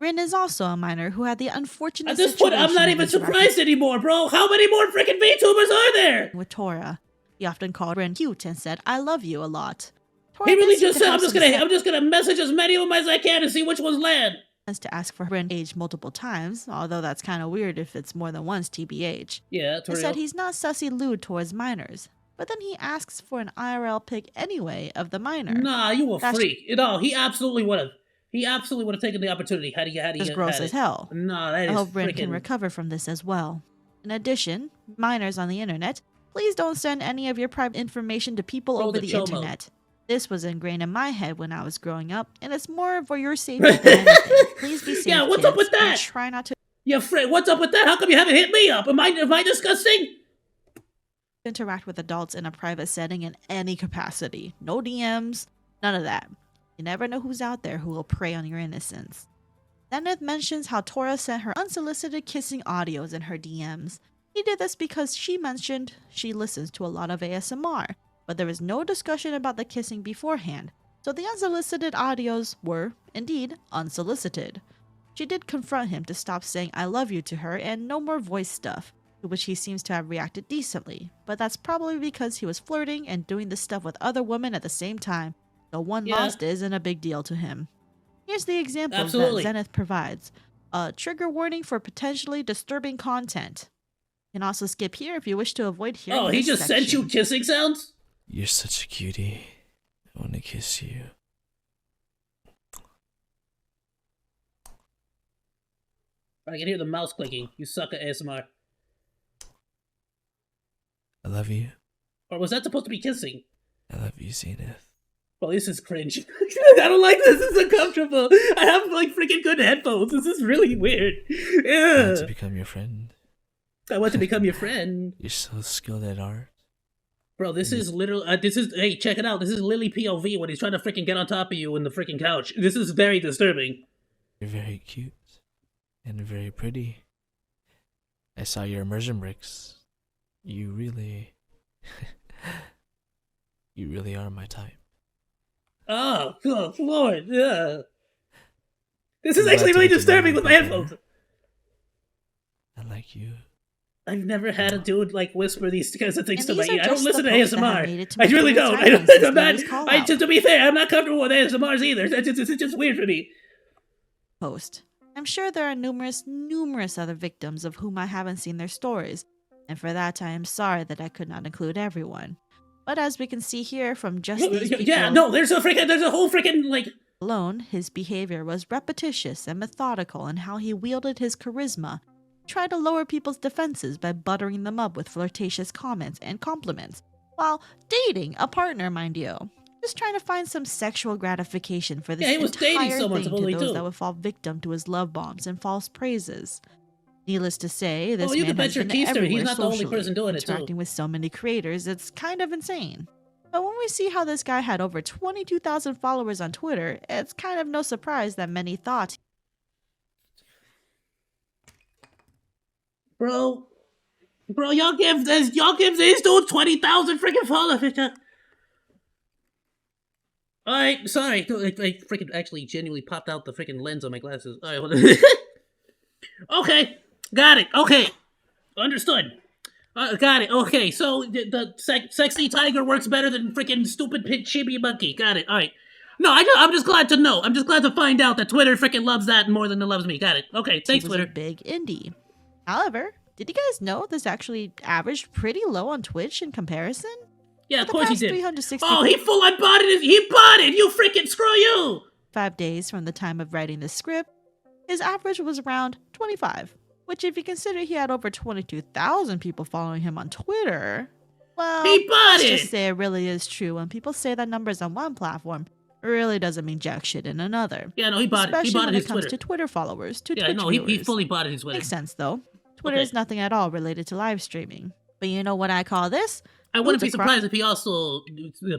Rin is also a minor who had the unfortunate At this point, I'm not situation of even interacting surprised anymore, bro. How many more freaking VTubers are there? with Tora. He often called Rin cute and said, "I love you" a lot. Tora He really did seem just to said, have some I'm just gonna message as many of them as I can and see which ones land. sense to ask for Rin's age multiple times, although that's kind of weird if it's more than once TBH. Yeah, that's He real. said he's not sussy lewd towards minors, but then he asks for an IRL pic anyway of the minor. Nah, you a That's freak. No, he absolutely would have. He absolutely would have taken the opportunity had he just gross had as it. hell. Nah, that I is hope Rin can freaking. recover from this as well. In addition, minors on the internet, please don't send any of your private information to people Bro, over the the chomo. internet. This was ingrained in my head when I was growing up, and it's more for your safety than anything. Please be safe, Yeah, what's up kids, with and that? try not to Yeah, Fred, what's up with that? How come you haven't hit me up? Am I disgusting? interact with adults in a private setting in any capacity. No DMs, none of that. You never know who's out there who will prey on your innocence. Zenith mentions how Tora sent her unsolicited kissing audios in her DMs. He did this because she mentioned she listens to a lot of ASMR, but there was no discussion about the kissing beforehand, so the unsolicited audios were, indeed, unsolicited. She did confront him to stop saying "I love you" to her and no more voice stuff, to which he seems to have reacted decently, but that's probably because he was flirting and doing this stuff with other women at the same time, so one Yeah. lost isn't a big deal to him. Here's the examples Absolutely. that Zenith provides. A trigger warning for potentially disturbing content. You can also skip here if you wish to avoid hearing Oh, he this just sent you section. kissing sounds? You're such a cutie. I want to kiss you. I can hear the mouse clicking. You suck at ASMR. I love you. Or was that supposed to be kissing? I love you, Zenith. Well, this is cringe. I don't like this. This is uncomfortable. I have like freaking good headphones. This is really weird. I want to Ugh. become your friend. I want to become your friend. You're so skilled at art. Bro, this is literally, hey, check it out. This is Lily POV when he's trying to freaking get on top of you in the freaking couch. This is very disturbing. You're very cute. And very pretty. I saw your immersion bricks. You really... you really are my type. Oh, good lord. Ugh. This is Would you actually like to really get to know disturbing me with my better? headphones. I like you. I've never had a dude like whisper these kinds of things And to my these are ear. I don't just listen the to posts that have made it ASMR. to I my really Twitter don't. timeline since I'm not. Lily's call-out. To be fair, I'm not comfortable with ASMRs either. It's just weird for me. Post. I'm sure there are numerous other victims of whom I haven't seen their stories, and for that I am sorry that I could not include everyone. But as we can see here from just these people Yeah, no, there's a whole freaking like. alone, his behavior was repetitious and methodical in how he wielded his charisma. He tried to lower people's defenses by buttering them up with flirtatious comments and compliments, while dating a partner, mind you. Just trying to find some sexual gratification for this Yeah, he was dating entire someone, thing to supposedly, those too. that would fall victim to his love bombs and false praises. Needless to say, this Oh, you man can has bet your been keister everywhere he's not the only socially, person doing it, too. interacting with so many creators, it's kind of insane. But when we see how this guy had over 22,000 followers on Twitter, it's kind of no surprise that many thought Bro, y'all give these dudes 20,000 freaking followers. All right, sorry, I freaking actually genuinely popped out the freaking lens on my glasses. All right, hold on. Okay, got it. Okay, understood. Got it. Okay, so the sexy tiger works better than freaking stupid chibi monkey. Got it. All right. No, I'm just glad to know. I'm just glad to find out that Twitter freaking loves that more than it loves me. Got it. Okay, thanks, He was Twitter. a big indie. However, did you guys know this actually averaged pretty low on Twitch in comparison? Yeah, For of the course he past did. 365 Oh, he full on bought it. He bought it. You freaking screw you. days from the time of writing the script, his average was around 25, which if you consider he had over 22,000 people following him on Twitter, well, He bought let's it. just say it really is true when people say that numbers on one platform really doesn't mean jack shit in another. Yeah, no, he bought it. He Especially bought when it it his comes Twitter. to Twitter followers, to Yeah, Twitch no, viewers. he fully bought it his Twitter. Makes sense though. Twitter Okay. is nothing at all related to live streaming. But you know what I call this? I wouldn't be Ludicrous. surprised if he also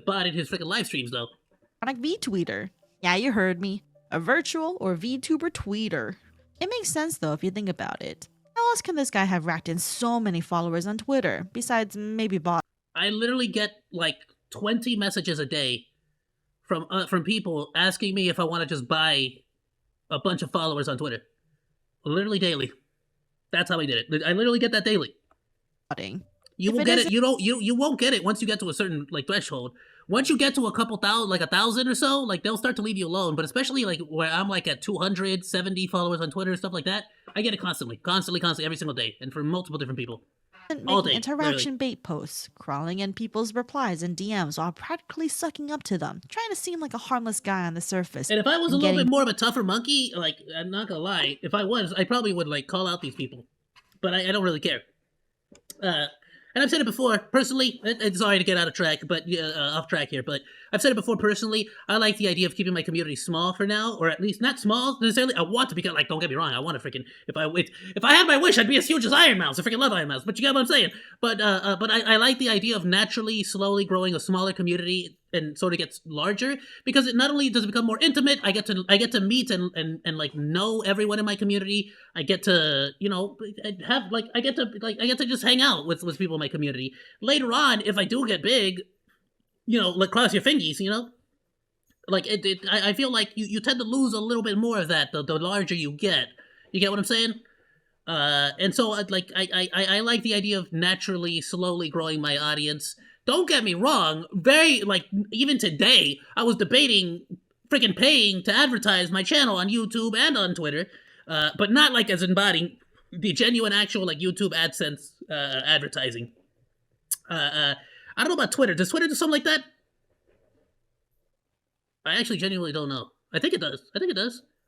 bought it his freaking live streams though. Chronic VTweeter. Yeah, you heard me. A virtual or VTuber tweeter. It makes sense though if you think about it. How else can this guy have racked in so many followers on Twitter, besides maybe bots? I literally get like 20 messages a day from people asking me if I want to just buy a bunch of followers on Twitter. Literally daily. That's how I did it. I literally get that daily. You If will it get it. isn't- You won't get it once you get to a certain like threshold. Once you get to a couple thousand, like 1,000 or so, like they'll start to leave you alone. But especially like where I'm like at 270 followers on Twitter and stuff like that, I get it constantly, every single day, and from multiple different people. all Making day, interaction bait posts, crawling in people's replies and DMs while practically sucking up to them, trying to seem like a harmless guy on the surface. And if I was a and little getting- bit more of a tougher monkey, like I'm not gonna lie, if I was, I probably would like call out these people, but I don't really care. And I've said it before, personally, sorry to get out of track, but off track here, but I've said it before personally, I like the idea of keeping my community small for now, or at least not small necessarily. I want to be, like, don't get me wrong, I want to freaking, if I had my wish, I'd be as huge as Iron Mouse. I freaking love Iron Mouse, but you get what I'm saying. But I like the idea of naturally, slowly growing a smaller community and sort of gets larger, because it not only does it become more intimate, I get to meet and like know everyone in my community. I get to, you know, I get to just hang out with people in my community. Later on, if I do get big, you know, like cross your fingies, you know, like I feel like you tend to lose a little bit more of that the larger you get. You get what I'm saying? And so I like the idea of naturally, slowly growing my audience. Don't get me wrong, even today, I was debating freaking paying to advertise my channel on YouTube and on Twitter, but not like as embodying the genuine, actual like YouTube AdSense advertising. I don't know about Twitter. Does Twitter do something like that? I actually genuinely don't know. I think it does. I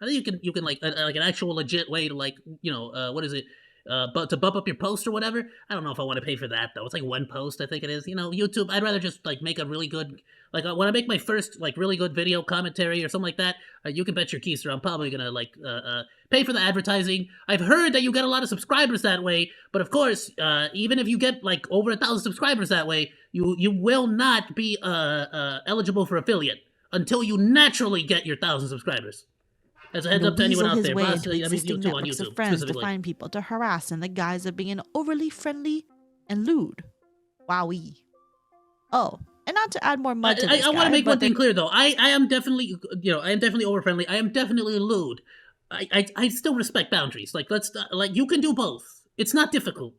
think you can like an actual legit way to like, you know, what is it? But to bump up your post or whatever. I don't know if I want to pay for that though. It's like one post, I think it is. You know, YouTube. I'd rather just like make a really good, like when I make my first like really good video commentary or something like that. You can bet your keister I'm probably gonna like pay for the advertising. I've heard that you get a lot of subscribers that way, but of course, even if you get like over 1,000 subscribers that way, you will not be eligible for affiliate until you naturally get your 1,000 subscribers. As a heads up to anyone out his there, way boss, into I mean, existing you too on networks YouTube of friends to specifically. find people to harass in the guise of being overly friendly and lewd. Wowee. Oh, and not to add more mud to this I want guy, to make but one thing clear though. I am definitely, you know, I am definitely over friendly. I am definitely lewd. I still respect boundaries. Like like you can do both. It's not difficult.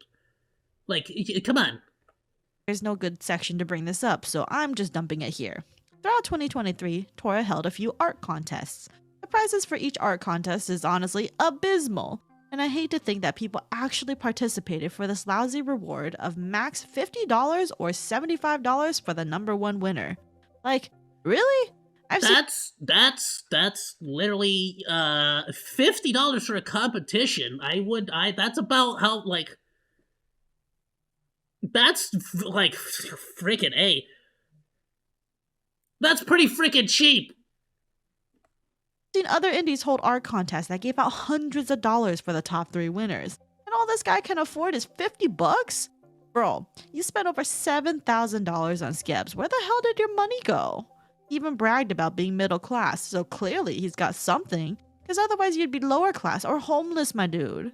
Like come on. there's no good section to bring this up, so I'm just dumping it here. Throughout 2023, Tora held a few art contests. The prizes for each art contest is honestly abysmal, and I hate to think that people actually participated for this lousy reward of max $50 or $75 for the number one winner. Like, really? That's literally $50 for a competition. That's about how like that's like freaking A. That's pretty freaking cheap. Seen other indies hold art contests that gave out hundreds of dollars for the top 3 winners. And all this guy can afford is $50? Bro, you spent over $7,000 on Skebs. Where the hell did your money go? He even bragged about being middle class, so clearly he's got something. Because otherwise you'd be lower class or homeless, my dude.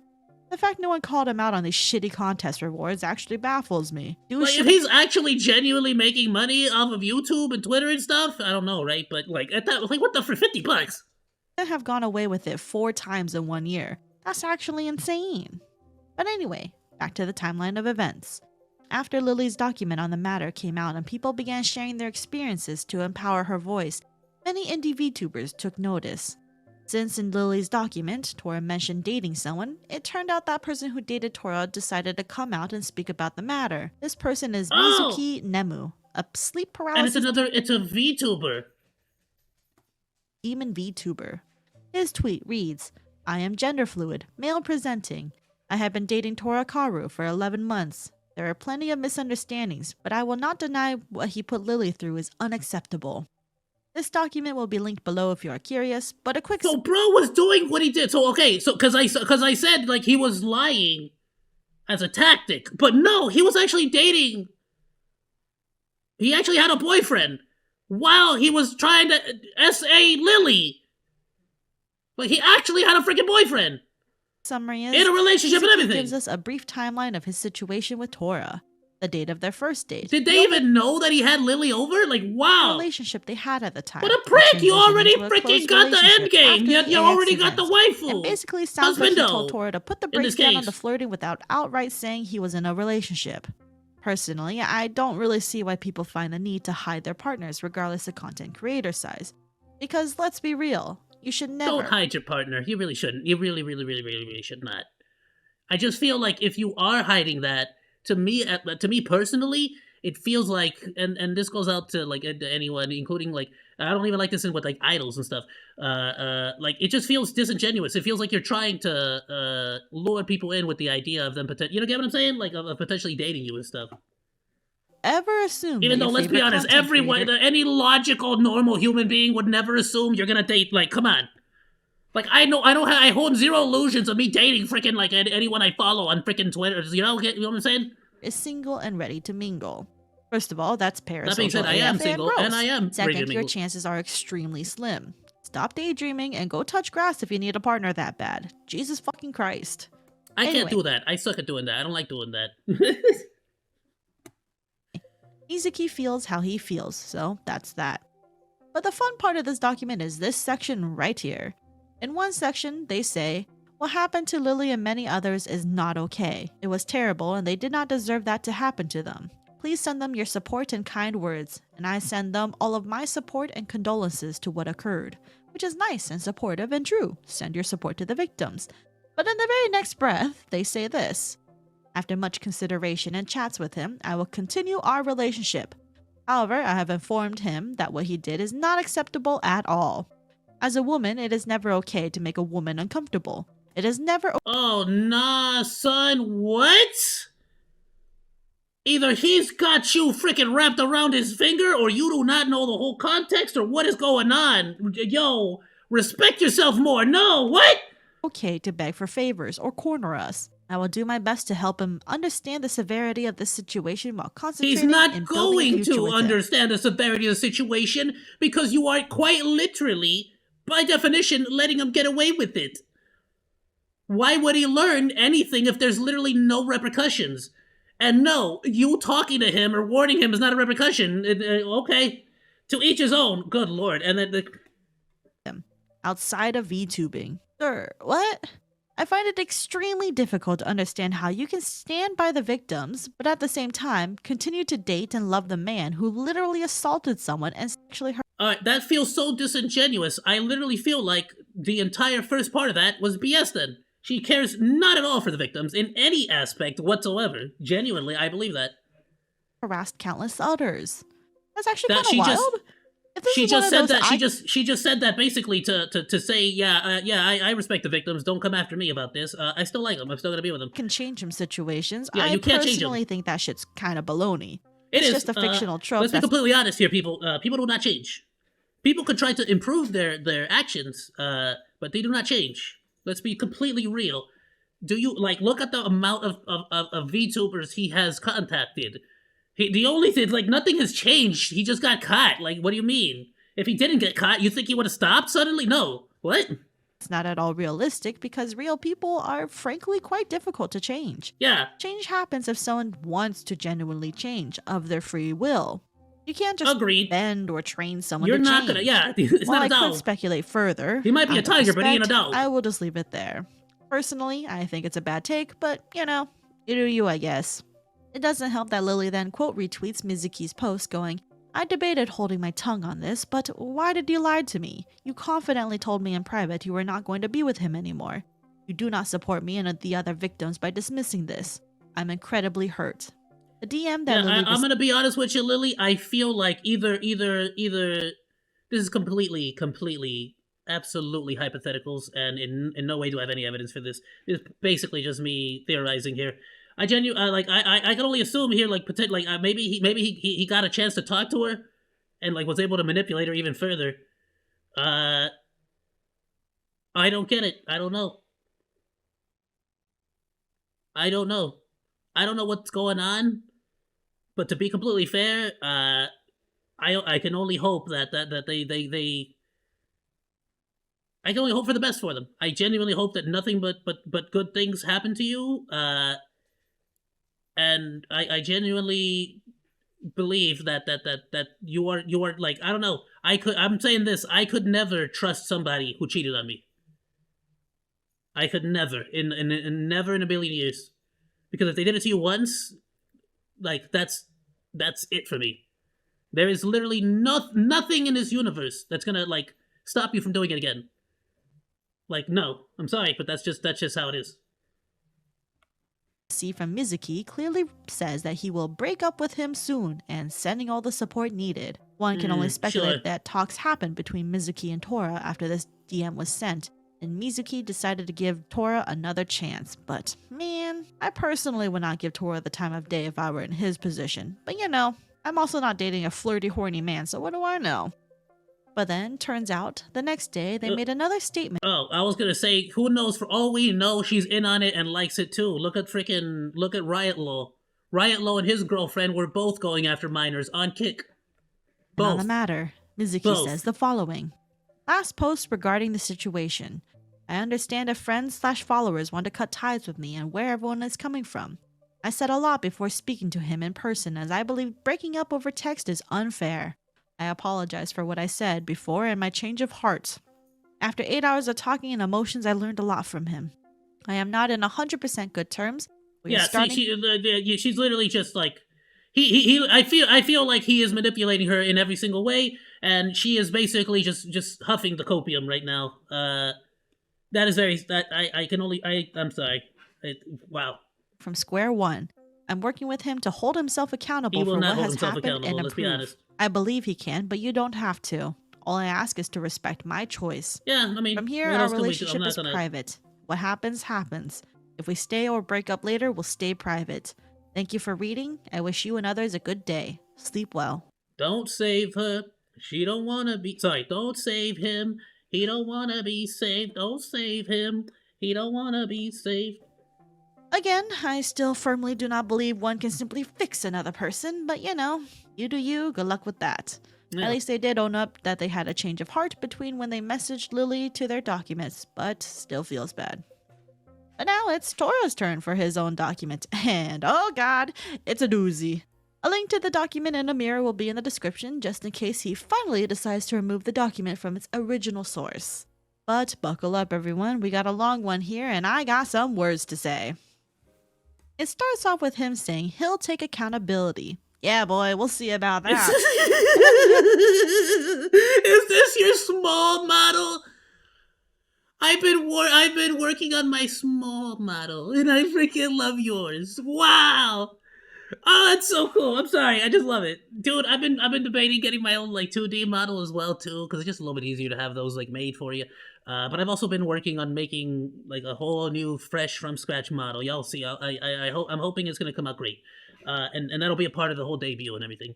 The fact no one called him out on these shitty contest rewards actually baffles me. Like, if he's actually genuinely making money off of YouTube and Twitter and stuff, I don't know, right? But like at that, like what the for $50? Have gone away with it 4 times in 1 year. That's actually insane. But anyway, back to the timeline of events. After Lily's document on the matter came out and people began sharing their experiences to empower her voice, Many indie VTubers took notice. Since in Lily's document, Tora mentioned dating someone, it turned out that person who dated Tora decided to come out and speak about the matter. This person is Oh! Mizuki Nemu, a sleep And paralysis it's a VTuber. demon VTuber. His tweet reads, I am gender fluid, male presenting. I have been dating Tora Karu for 11 months. There are plenty of misunderstandings, but I will not deny what he put Lily through is unacceptable. This document will be linked below if you are curious, but a quick So bro was doing what he did. So okay, so cause I said like he was lying as a tactic, but no, he was actually dating. He actually had a boyfriend while he was trying to SA Lily. Like he actually had a freaking boyfriend summary is in a relationship and Mizuki everything. gives us a brief timeline of his situation with Tora, the date of their first date, Did they even know that he had Lily over? Like, the wow. relationship they had at the time. What a the prick! You transition already into a freaking close got the end relationship game. after You the already AX got the events. waifu. It basically sounds like he Husbando, told Tora to put the in this brakes down on case. the flirting without outright saying he was in a relationship. Personally, I don't really see why people find the need to hide their partners regardless of content creator size. Because let's be real, you should never. Don't hide your partner. You really shouldn't. You really, really, really, really, really should not. I just feel like if you are hiding that, to me personally, it feels like, and this goes out to like anyone, including like, I don't even like this in with like idols and stuff. Like it just feels disingenuous. It feels like you're trying to lure people in with the idea of them you know, get what I'm saying? Like of potentially dating you and stuff. Ever assume Even that though, your let's be favorite honest, content everyone, creator- any logical, normal human being would never assume you're gonna date. Like, come on. Like, I hold zero illusions of me dating freaking like anyone I follow on freaking Twitter. You know what I'm saying? is single and ready to mingle. First of all, that's parasocial That being said, I am AF single gross. and I am ready to Second, your mingle. chances are extremely slim. Stop daydreaming and go touch grass if you need a partner that bad. Jesus fucking Christ. I can't Anyway. do that. I suck at doing that. I don't like doing that. Mizuki feels how he feels, so that's that. But the fun part of this document is this section right here. In one section, they say, what happened to Lily and many others is not okay. It was terrible and they did not deserve that to happen to them. Please send them your support and kind words, and I send them all of my support and condolences to what occurred, which is nice and supportive and true. Send your support to the victims. But in the very next breath, they say this. After much consideration and chats with him, I will continue our relationship. However, I have informed him that what he did is not acceptable at all. As a woman, it is never okay to make a woman uncomfortable. It is never Oh, nah, son, what? Either he's got you freaking wrapped around his finger, or you do not know the whole context, or what is going on. Yo, respect yourself more. No, what? okay to beg for favors or corner us. I will do my best to help him understand the severity of this situation while concentrating He's not in building a going future to with him. understand the severity of the situation because you are quite literally, by definition, letting him get away with it. Why would he learn anything if there's literally no repercussions? And no, you talking to him or warning him is not a repercussion. Okay. To each his own. Good lord. And then outside of VTubing. Sir, what? I find it extremely difficult to understand how you can stand by the victims, but at the same time, continue to date and love the man who literally assaulted someone and sexually hurt. that feels so disingenuous. I literally feel like the entire first part of that was BS then. She cares not at all for the victims in any aspect whatsoever. Genuinely, I believe that. Harassed countless others. That's actually That kind of she wild. just- If this She is one just of said those that. She just said that basically to say, I respect the victims. Don't come after me about this. I still like them. I'm still gonna be with them. can change him situations. Yeah, I you can't change 'em. personally think that shit's kind of baloney. It It's is just a fictional trope. Let's be That's completely honest here, people. People do not change. People could try to improve their actions, but they do not change. Let's be completely real. Do you look at the amount of VTubers he has contacted? The only thing, nothing has changed. He just got caught. Like, what do you mean? If he didn't get caught, you think he would have stopped suddenly? No. What? it's not at all realistic because real people are frankly quite difficult to change. Yeah. Change happens if someone wants to genuinely change of their free will. You can't just Agreed. bend or train someone You're to not change. gonna. Yeah. It's While not a I could dog. speculate further, He might be a out of tiger, but he ain't a respect, dog. I will just leave it there. Personally, I think it's a bad take, but you know, you do you, I guess. It doesn't help that Lily then quote retweets Mizuki's post going, I debated holding my tongue on this, but why did you lie to me? You confidently told me in private you were not going to be with him anymore. You do not support me and the other victims by dismissing this. I'm incredibly hurt. The DM that Lily I'm gonna be honest with you, Lily. I feel like either this is completely, absolutely hypotheticals, and in no way do I have any evidence for this. It's basically just me theorizing here. I can only assume here, like maybe he got a chance to talk to her, and like was able to manipulate her even further. I don't get it. I don't know. I don't know what's going on. But to be completely fair, I can only hope that they I can only hope for the best for them. I genuinely hope that nothing but good things happen to you. And I genuinely believe that you are like, I don't know. I'm saying this. I could never trust somebody who cheated on me. I could never never in a billion years, because if they did it to you once, like that's it for me. There is literally nothing in this universe that's gonna like stop you from doing it again. Like, no, I'm sorry, but that's just how it is. see from Mizuki clearly says that he will break up with him soon and sending all the support needed. One can only speculate sure. that talks happened between Mizuki and Tora after this DM was sent, and Mizuki decided to give Tora another chance. But man, I personally would not give Tora the time of day if I were in his position. But you know, I'm also not dating a flirty, horny man, so what do I know? But then, turns out, the next day, they made another statement. Oh, I was gonna say, who knows? For all we know, she's in on it and likes it too. Look at Riot Law. Riot Law and his girlfriend were both going after minors on Kick. And on the matter, Mizuki says the following. Last post regarding the situation. I understand if friends/followers want to cut ties with me and where everyone is coming from. I said a lot before speaking to him in person, as I believe breaking up over text is unfair. I apologize for what I said before and my change of heart. After 8 hours of talking and emotions, I learned a lot from him. I am not in 100% good terms. She's literally just like, I feel like he is manipulating her in every single way, and she is basically just huffing the copium right now. That is very, I'm sorry. Wow. From square one. I'm working with him to hold himself accountable for what has happened and let's be improve. honest. I believe he can, but you don't have to. All I ask is to respect my choice. Yeah, I mean, from here, our relationship is private. What happens, happens. If we stay or break up later, we'll stay private. Thank you for reading. I wish you and others a good day. Sleep well. Don't save her. She don't wanna be. Sorry, don't save him. He don't wanna be saved. Don't save him. He don't wanna be saved. Again, I still firmly do not believe one can simply fix another person, but you know, you do you, good luck with that. Yeah. At least they did own up that they had a change of heart between when they messaged Lily to their documents, but still feels bad. But now it's Tora's turn for his own document, and oh god, it's a doozy. A link to the document in a mirror will be in the description just in case he finally decides to remove the document from its original source. But buckle up everyone, we got a long one here and I got some words to say. It starts off with him saying he'll take accountability. Yeah, boy, we'll see about that. Is this your small model? I've been working on my small model, and I freaking love yours. Wow. Oh, that's so cool. I'm sorry, I just love it, dude. I've been debating getting my own like 2D model as well too, because it's just a little bit easier to have those like made for you. But I've also been working on making like a whole new, fresh from scratch model. Y'all see, I'm hoping it's gonna come out great, and that'll be a part of the whole debut and everything.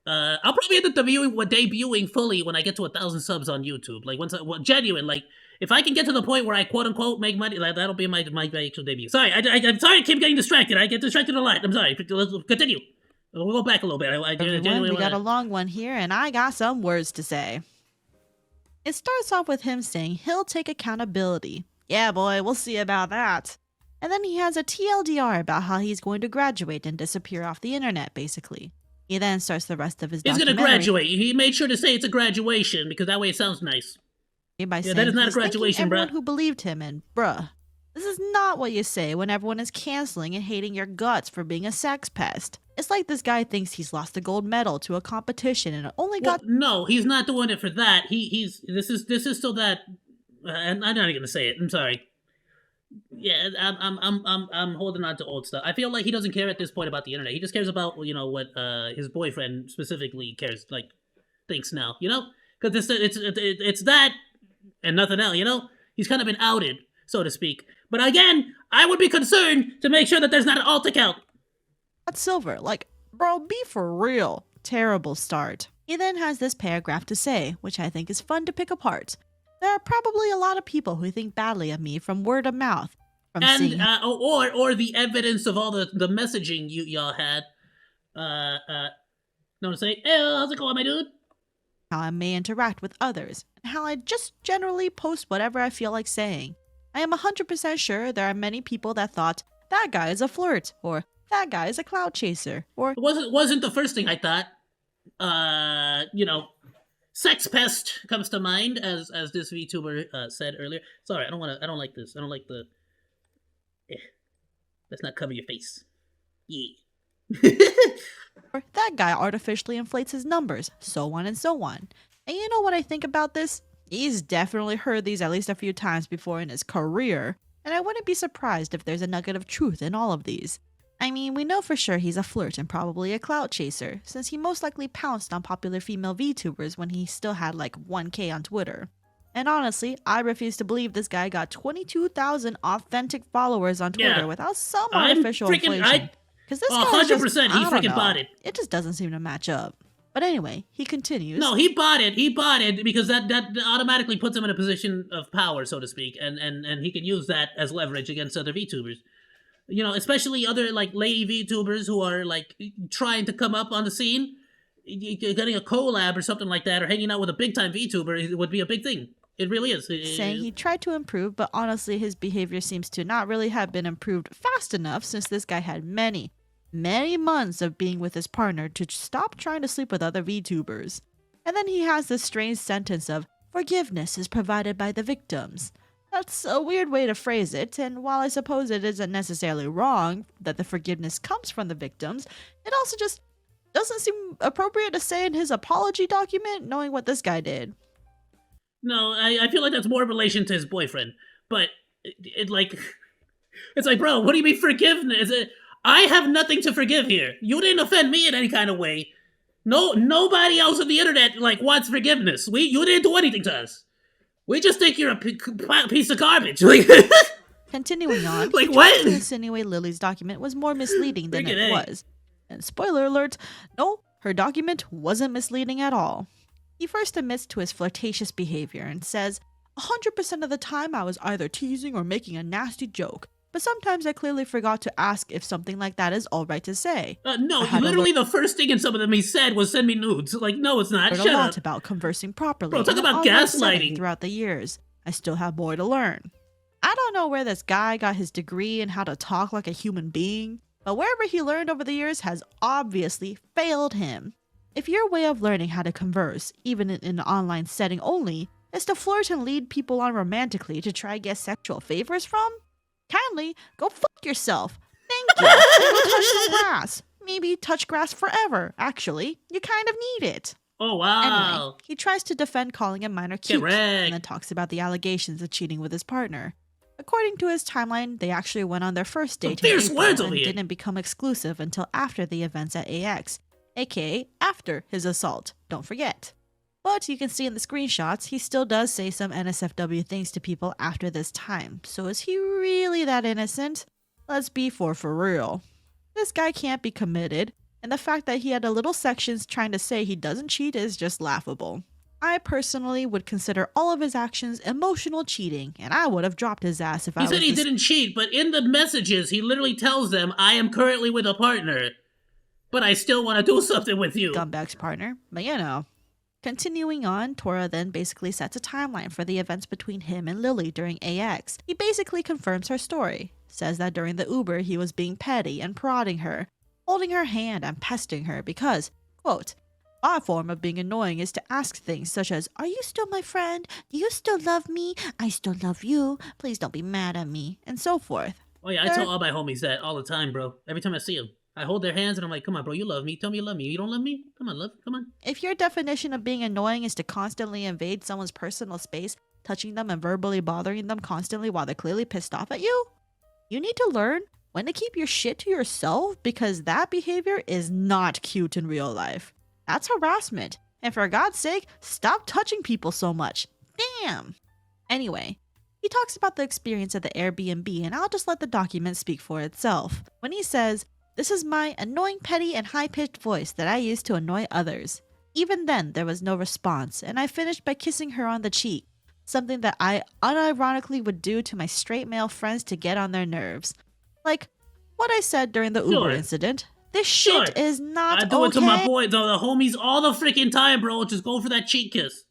I'll probably end up debuting fully when I get to 1,000 subs on YouTube. Like genuine, like if I can get to the point where I quote unquote make money, like that'll be my actual debut. Sorry, I'm sorry, I keep getting distracted. I get distracted a lot. I'm sorry. Let's continue. We'll go back a little bit. We got a long one here, and I got some words to say. It starts off with him saying he'll take accountability. Yeah, boy, we'll see about that. And then he has a TLDR about how he's going to graduate and disappear off the internet, basically. He then starts the rest of his documentary. He's going to graduate. He made sure to say it's a graduation, because that way it sounds nice. By saying that is not a graduation, everyone who believed him, and bruh. This is not what you say when everyone is canceling and hating your guts for being a sex pest. It's like this guy thinks he's lost a gold medal to a competition and only Well, got no, he's not doing it for that. This is still that. And I'm not even gonna say it. I'm sorry. Yeah, I'm holding on to old stuff. I feel like he doesn't care at this point about the internet. He just cares about what his boyfriend specifically cares thinks now. Because it's that and nothing else. He's kind of been outed, so to speak. But again, I would be concerned to make sure that there's not an alt account. silver. Like, bro, be for real. Terrible start. He then has this paragraph to say, which I think is fun to pick apart. There are probably a lot of people who think badly of me from word of mouth. From seeing Or the evidence of all the messaging y'all had. Know to say, hey, how's it going, my dude? how I may interact with others, and how I just generally post whatever I feel like saying. I am 100% sure there are many people that thought, that guy is a flirt, or that guy is a cloud chaser, or It wasn't the first thing I thought. Sex pest comes to mind, as this VTuber said earlier. Sorry, I don't like this. I don't like the. Let's not cover your face. Yeah. or that guy artificially inflates his numbers, so on and so on. And you know what I think about this? He's definitely heard these at least a few times before in his career, and I wouldn't be surprised if there's a nugget of truth in all of these. I mean, we know for sure he's a flirt and probably a clout chaser, since he most likely pounced on popular female VTubers when he still had like 1K on Twitter. And honestly, I refuse to believe this guy got 22,000 authentic followers on Twitter Yeah. without some artificial inflation. Because this guy is 100%, he freaking bought it. It just doesn't seem to match up. But anyway, he continues. No, he bought it. He bought it because that automatically puts him in a position of power, so to speak, and he can use that as leverage against other VTubers. Especially other lady VTubers who are trying to come up on the scene. Getting a collab or something like that, or hanging out with a big time VTuber would be a big thing. It really is. Saying he tried to improve, but honestly his behavior seems to not really have been improved fast enough since this guy had many months of being with his partner to stop trying to sleep with other VTubers. And then he has this strange sentence of, forgiveness is provided by the victims. That's a weird way to phrase it, and while I suppose it isn't necessarily wrong that the forgiveness comes from the victims, it also just doesn't seem appropriate to say in his apology document, knowing what this guy did. No, I feel like that's more in relation to his boyfriend. But it's like, bro, what do you mean forgiveness? I have nothing to forgive here. You didn't offend me in any kind of way. No, nobody else on the internet wants forgiveness. You didn't do anything to us. We just think you're a piece of garbage. Continuing on, Like, he what? tried to insinuate Lily's document was more misleading than Freaking it A. was. And spoiler alert, no, her document wasn't misleading at all. He first admits to his flirtatious behavior and says, 100% of the time I was either teasing or making a nasty joke, but sometimes I clearly forgot to ask if something like that is alright to say. No, I had literally the first thing in some of them he said was send me nudes. No, it's not. Learned Shut a lot up. about conversing properly. Bro, talk in an about online setting gaslighting. throughout the years. I still have more to learn. I don't know where this guy got his degree in how to talk like a human being, but wherever he learned over the years has obviously failed him. If your way of learning how to converse, even in an online setting only, is to flirt and lead people on romantically to try get sexual favors from, kindly go fuck yourself. Thank you. And go touch some grass. Maybe touch grass forever, actually. You kind of need it. Oh, wow. Anyway, he tries to defend calling him minor cute, Correct. and then talks about the allegations of cheating with his partner. According to his timeline, they actually went on their first date in fierce April words and over here. didn't become exclusive until after the events at AX, aka after his assault, don't forget. But you can see in the screenshots, he still does say some NSFW things to people after this time, so is he really that innocent? Let's be for real. This guy can't be committed, and the fact that he had a little sections trying to say he doesn't cheat is just laughable. I personally would consider all of his actions emotional cheating, and I would have dropped his ass if I He was said he this didn't cheat, but in the messages, he literally tells them, I am currently with a partner, but I still want to do something with you. scumbag's partner, but you know. Continuing on, Tora then basically sets a timeline for the events between him and Lily during AX. He basically confirms her story, says that during the Uber he was being petty and prodding her, holding her hand and pestering her because, quote, our form of being annoying is to ask things such as, are you still my friend? Do you still love me? I still love you. Please don't be mad at me, and so forth. Oh yeah, I tell all my homies that all the time, bro. Every time I see him. I hold their hands and I'm like, come on, bro, you love me. Tell me you love me. You don't love me? Come on, love. Come on. If your definition of being annoying is to constantly invade someone's personal space, touching them and verbally bothering them constantly while they're clearly pissed off at you, you need to learn when to keep your shit to yourself because that behavior is not cute in real life. That's harassment. And for God's sake, stop touching people so much. Damn. Anyway, he talks about the experience at the Airbnb, and I'll just let the document speak for itself. When he says, "This is my annoying, petty, and high-pitched voice that I use to annoy others." Even then, there was no response, and I finished by kissing her on the cheek, something that I unironically would do to my straight male friends to get on their nerves. Like what I said during the Uber Sure. incident. This Sure. shit is not I do okay. it to my boys, the homies, all the freaking time, bro. Just go for that cheek kiss.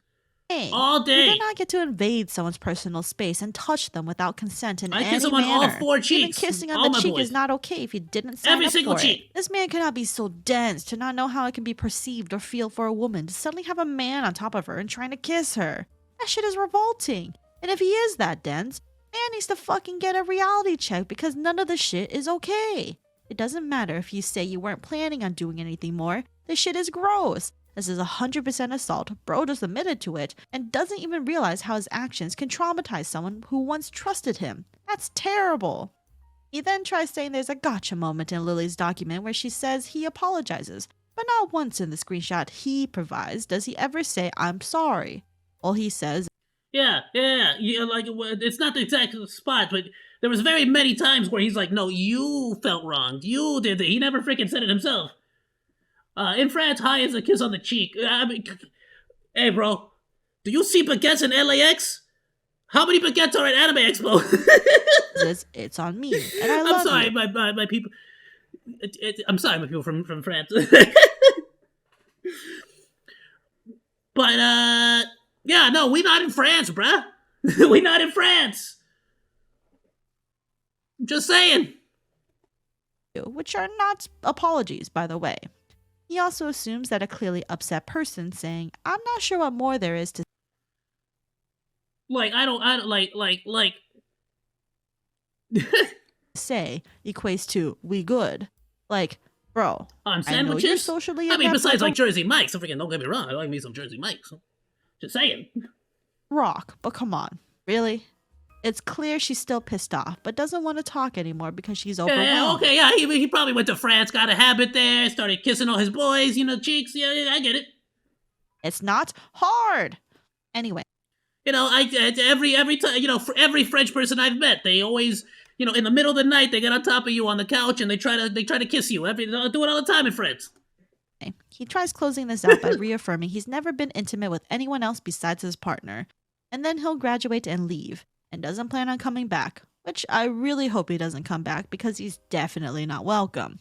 All You day. do not get to invade someone's personal space and touch them without consent in I any kiss them on all manner. 4 Even cheeks. kissing all on my the cheek boys. is not okay if you didn't sign Every up single for cheek. it. This man cannot be so dense to not know how it can be perceived or feel for a woman to suddenly have a man on top of her and trying to kiss her. That shit is revolting. And if he is that dense, man needs to fucking get a reality check because none of the shit is okay. It doesn't matter if you say you weren't planning on doing anything more. This shit is gross. This is 100% assault. Bro just admitted to it and doesn't even realize how his actions can traumatize someone who once trusted him. That's terrible. He then tries saying there's a gotcha moment in Lily's document where she says he apologizes, but not once in the screenshot he provides does he ever say I'm sorry. All he says Yeah, like, it's not the exact spot, but there was very many times where he's like, no, you felt wronged. You did it. He never freaking said it himself. In France, high is a kiss on the cheek. I mean, hey, bro, do you see baguettes in LAX? How many baguettes are at Anime Expo? is it's on me, and I love I'm sorry, you. my people. I'm sorry, my people from France. But yeah, no, we not in France, bruh. We not in France. Just saying. Which are not apologies, by the way. He also assumes that a clearly upset person saying, I'm not sure what more there is to Like I don't like. say equates to we good. Like, bro, On I know sandwiches. you're socially I mean, inept besides like like Jersey Mike's, don't get me wrong. I like me some Jersey Mike's. Just saying. a rock, but come on, really? It's clear she's still pissed off, but doesn't want to talk anymore because she's overwhelmed. Yeah, okay, yeah. He probably went to France, got a habit there, started kissing all his boys, cheeks. Yeah, I get it. It's not hard. Anyway, Every time, for every French person I've met, they always, in the middle of the night, they get on top of you on the couch and they try to kiss you. They do it all the time in France. he tries closing this out by reaffirming he's never been intimate with anyone else besides his partner, and then he'll graduate and leave, and doesn't plan on coming back, which I really hope he doesn't come back because he's definitely not welcome.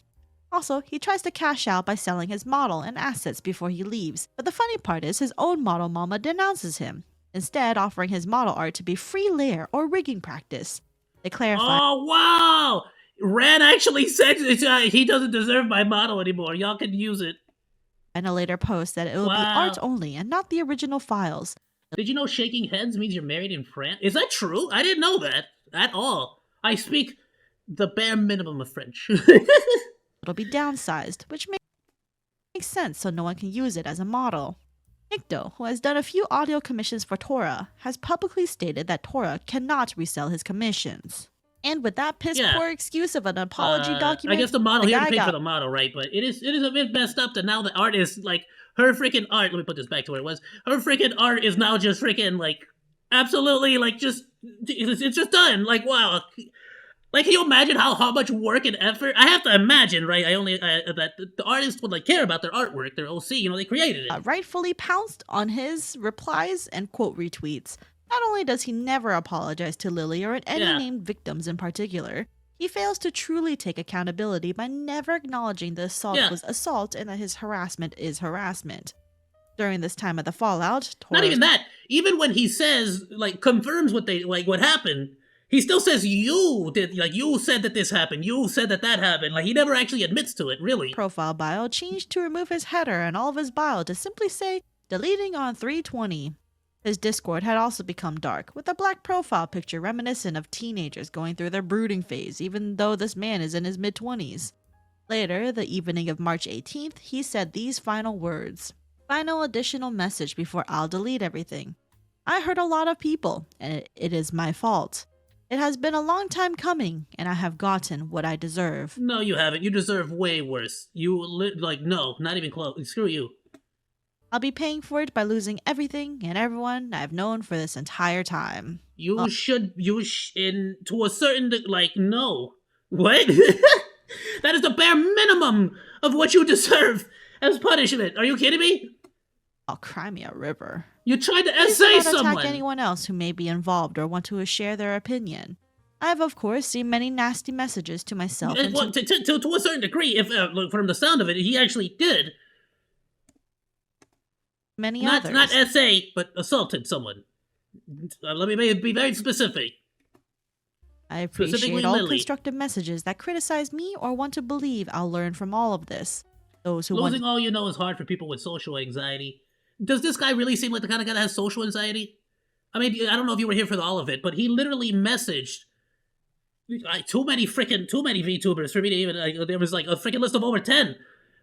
Also, he tries to cash out by selling his model and assets before he leaves, but the funny part is his own model mama denounces him, instead offering his model art to be free layer or rigging practice. They clarify Oh, wow! Ran actually said he doesn't deserve my model anymore. Y'all can use it. in a later post that it will be Wow. art only and not the original files. Did you know shaking heads means you're married in France? Is that true? I didn't know that at all. I speak the bare minimum of French. It'll be downsized, which makes sense so no one can use it as a model. Nikto, who has done a few audio commissions for Tora, has publicly stated that Tora cannot resell his commissions. And with that piss poor excuse of an apology document, I guess the model, he guy had to pay got for the model, right? But it is a bit messed up that now the art is like her freaking art. Let me put this back to where it was. Her freaking art is now just freaking like absolutely like it's just done. Like wow. Like, can you imagine how much work and effort? I have to imagine, right? That the artist would like care about their artwork, their OC. They created it. rightfully pounced on his replies and quote retweets. Not only does he never apologize to Lily or any named victims in particular, he fails to truly take accountability by never acknowledging the assault was assault and that his harassment is harassment. During this time of the fallout, Not even that. Even when he says, like, confirms what happened, he still says you did, like, you said that this happened, you said that happened. Like, he never actually admits to it, really. Profile bio changed to remove his header and all of his bio to simply say, deleting on 3/20. His Discord had also become dark, with a black profile picture reminiscent of teenagers going through their brooding phase, even though this man is in his mid-20s. Later, the evening of March 18th, he said these final words. Final additional message before I'll delete everything. I hurt a lot of people, and it is my fault. It has been a long time coming, and I have gotten what I deserve. No, you haven't. You deserve way worse. No, not even close. Screw you. I'll be paying for it by losing everything and everyone I've known for this entire time. To a certain, no. What? That is the bare minimum of what you deserve as punishment. Are you kidding me? I'll cry me a river. You tried to Please essay do not someone. attack anyone else who may be involved or want to share their opinion. I have, of course, seen many nasty messages to myself. And Well, to a certain degree, if from the sound of it, he actually did. Many others. Not essay, but assaulted someone. Let me be very specific. I appreciate Specifically all Lily. constructive messages that criticize me or want to believe I'll learn from all of this. Those who Losing want all you know is hard for people with social anxiety. Does this guy really seem like the kind of guy that has social anxiety? I mean, I don't know if you were here for all of it, but he literally messaged too many VTubers for me to even. There was like a freaking list of over 10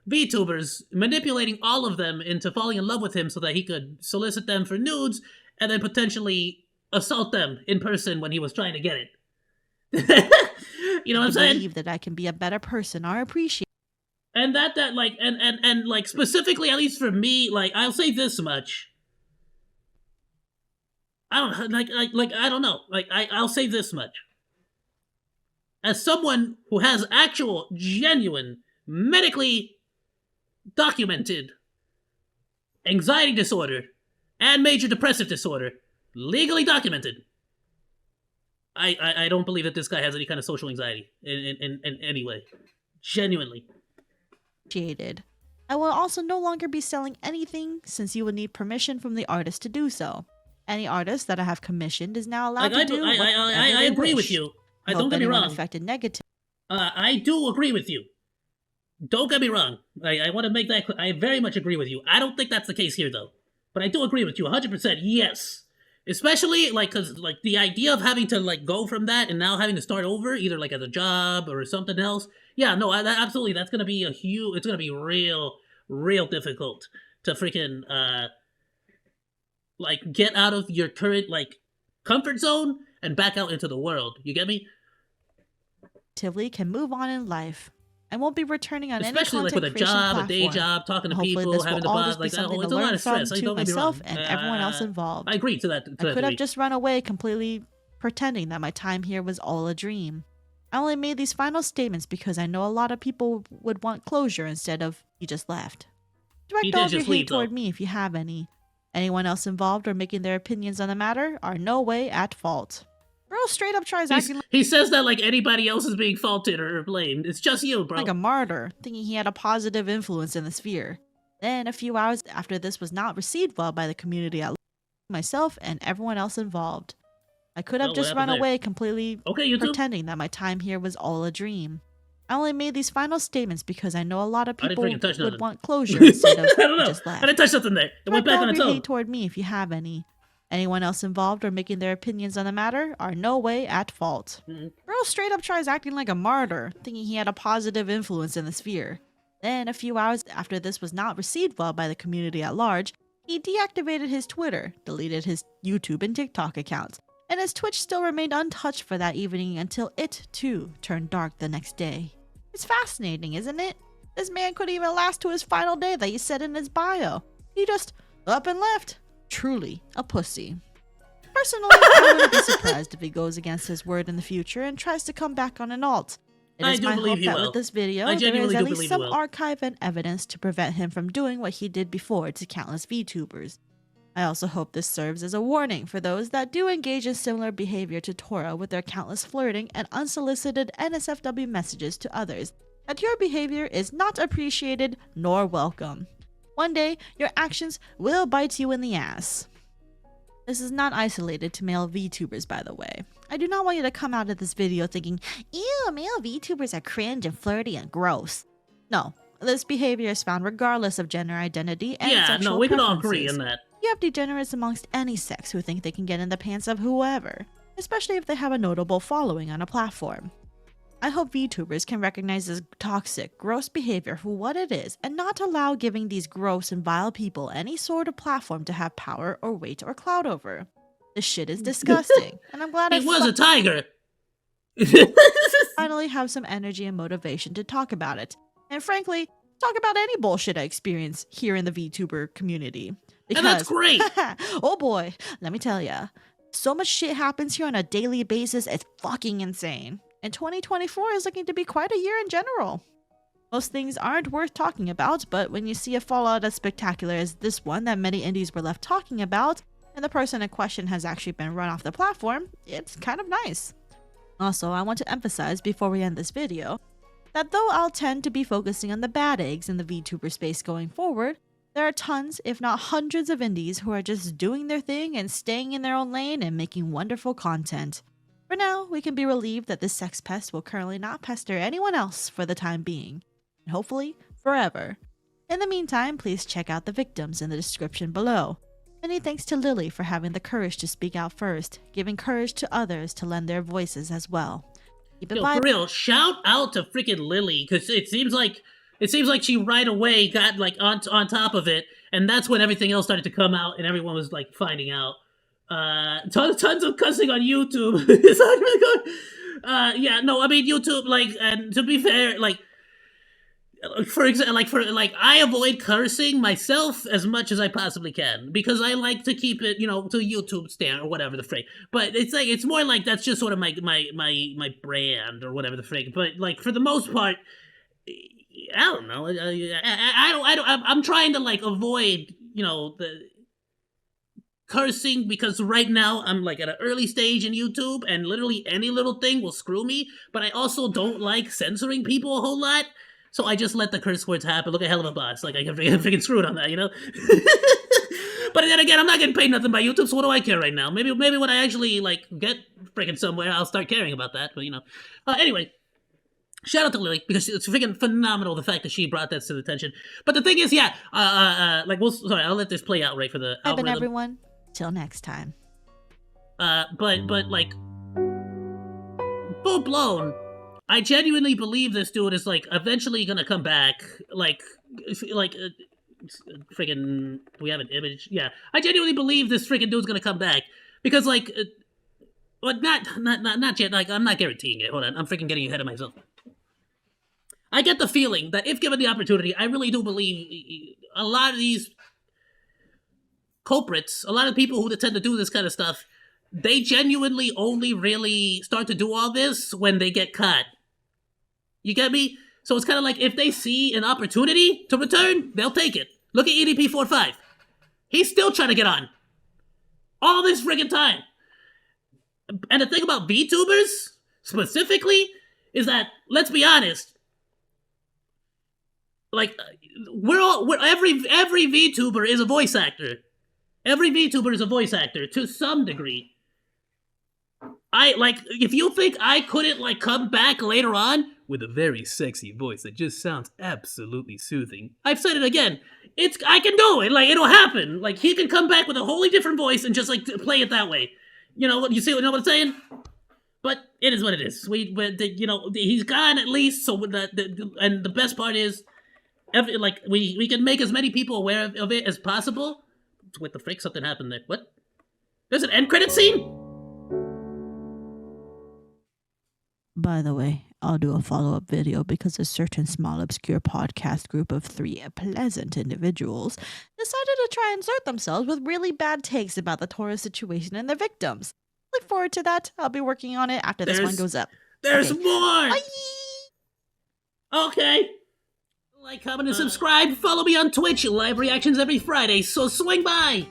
VTubers, manipulating all of them into falling in love with him so that he could solicit them for nudes and then potentially assault them in person when he was trying to get it. You know what I'm saying? believe that I can be a better person or appreciate. And and specifically, at least for me, I'll say this much. I don't know. I'll say this much. As someone who has actual, genuine, medically documented anxiety disorder and major depressive disorder, legally documented, I don't believe that this guy has any kind of social anxiety in any way. Genuinely. I will also no longer be selling anything since you would need permission from the artist to do so. Any artist that I have commissioned is now allowed to do whatever I they agree wish. with you. I Don't hope get me anyone wrong. affected negatively. I do agree with you. Don't get me wrong. I want to make that clear. I very much agree with you. I don't think that's the case here, though. But I do agree with you 100%. Yes. Especially, because, the idea of having to, go from that and now having to start over, either, as a job or something else. Yeah, no, absolutely. That's going to be it's going to be real difficult to freaking, get out of your current, comfort zone and back out into the world. You get me? Can move on in life. I won't be returning on Especially any content with a creation job, platform. a day job, talking to Hopefully people, this having to will all pause just be like that. something It's to a lot learn of from stress. to Don't get me wrong. myself and everyone else involved. I agree to that. I could have just run away completely pretending that my time here was all a dream. I only made these final statements because I know a lot of people would want closure instead of he just left. Direct He all did of your just hate leave, though. toward me if you have any. Anyone else involved or making their opinions on the matter are no way at fault. Bro straight up tries acting He says that like anybody else is being faulted or blamed. It's just you, bro. like a martyr, thinking he had a positive influence in the sphere. Then, a few hours after this was not received well by the community, I myself and everyone else involved. I could have Oh, what just happened run there? away completely Okay, you too. pretending that my time here was all a dream. I only made these final statements because I know a lot of I didn't people freaking touch nothing. would want closure instead of I don't know. just left. I didn't touch something there. It went back Direct all on of its your own. hate toward me if you have any. Anyone else involved or making their opinions on the matter are no way at fault. Bro straight up tries acting like a martyr, thinking he had a positive influence in the sphere. Then, a few hours after this was not received well by the community at large, he deactivated his Twitter, deleted his YouTube and TikTok accounts, and his Twitch still remained untouched for that evening until it, too, turned dark the next day. It's fascinating, isn't it? This man couldn't even last to his final day that he said in his bio. He just up and left. Truly a pussy. Personally, I wouldn't be surprised if he goes against his word in the future and tries to come back on an alt. It I is do my believe hope he that will. with this video, I there is genuinely at do least believe he some will. archive and evidence to prevent him from doing what he did before to countless VTubers. I also hope this serves as a warning for those that do engage in similar behavior to Tora with their countless flirting and unsolicited NSFW messages to others, that your behavior is not appreciated nor welcome. One day, your actions will bite you in the ass. This is not isolated to male VTubers, by the way. I do not want you to come out of this video thinking, ew, male VTubers are cringe and flirty and gross. No, this behavior is found regardless of gender identity and Yeah, sexual no, we can all preferences. agree in that. You have degenerates amongst any sex who think they can get in the pants of whoever, especially if they have a notable following on a platform. I hope VTubers can recognize this toxic, gross behavior for what it is and not allow giving these gross and vile people any sort of platform to have power or weight or clout over. This shit is disgusting, and I'm glad He was a tiger. finally have some energy and motivation to talk about it. And frankly, talk about any bullshit I experience here in the VTuber community. And that's great. Oh boy, let me tell ya. So much shit happens here on a daily basis, it's fucking insane. And 2024 is looking to be quite a year in general. Most things aren't worth talking about, but when you see a fallout as spectacular as this one that many indies were left talking about, and the person in question has actually been run off the platform, it's kind of nice. Also, I want to emphasize before we end this video, that though I'll tend to be focusing on the bad eggs in the VTuber space going forward, there are tons, if not hundreds of indies who are just doing their thing and staying in their own lane and making wonderful content. For now, we can be relieved that this sex pest will currently not pester anyone else for the time being, and hopefully, forever. In the meantime, please check out the victims in the description below. Many thanks to Lily for having the courage to speak out first, giving courage to others to lend their voices as well. Keep it Yo, for real, shout out to freaking Lily, because it seems like she right away got like on top of it, and that's when everything else started to come out and everyone was like finding out. Tons of cussing on YouTube. It's not really good. Yeah, no, I mean YouTube, like, and to be fair, like, for example, I avoid cursing myself as much as I possibly can because I like to keep it, to YouTube stand or whatever the freak. But it's more like that's just sort of my brand or whatever the freak. But like for the most part, I don't know. I'm trying to like avoid, the cursing because right now I'm like at an early stage in YouTube and literally any little thing will screw me. But I also don't like censoring people a whole lot. So I just let the curse words happen. Look at hell of a boss. Like I get freaking screwed on that, But then again, I'm not getting paid nothing by YouTube, so what do I care right now? Maybe when I actually like get freaking somewhere, I'll start caring about that. But anyway, shout out to Lily because it's freaking phenomenal the fact that she brought that to the attention. But the thing is, yeah, I'll let this play out right for the Bye, algorithm. everyone. Till next time. But like full blown. I genuinely believe this dude is like eventually gonna come back. Freaking, we have an image. Yeah, I genuinely believe this freaking dude's gonna come back because but not yet. Like I'm not guaranteeing it. Hold on, I'm freaking getting ahead of myself. I get the feeling that if given the opportunity, I really do believe a lot of these culprits, a lot of people who tend to do this kind of stuff, they genuinely only really start to do all this when they get caught. You get me? So it's kind of like if they see an opportunity to return, they'll take it. Look at EDP45. He's still trying to get on. All this friggin' time. And the thing about VTubers, specifically, is that, let's be honest, like, every VTuber is a voice actor. Every VTuber is a voice actor, to some degree. If you think I couldn't, come back later on with a very sexy voice that just sounds absolutely soothing. I've said it again. I can do it. It'll happen. He can come back with a wholly different voice and just, play it that way. You know what I'm saying? But it is what it is. He's gone at least, so and the best part is, we can make as many people aware of it as possible. What the frick? Something happened there. What? There's an end credit scene? By the way, I'll do a follow-up video because a certain small obscure podcast group of 3 pleasant individuals decided to try and insert themselves with really bad takes about the Torah situation and their victims. Look forward to that. I'll be working on it after this one goes up. There's Okay. more! Bye! Okay. Like, comment, and subscribe. Follow me on Twitch. Live reactions every Friday, so swing by!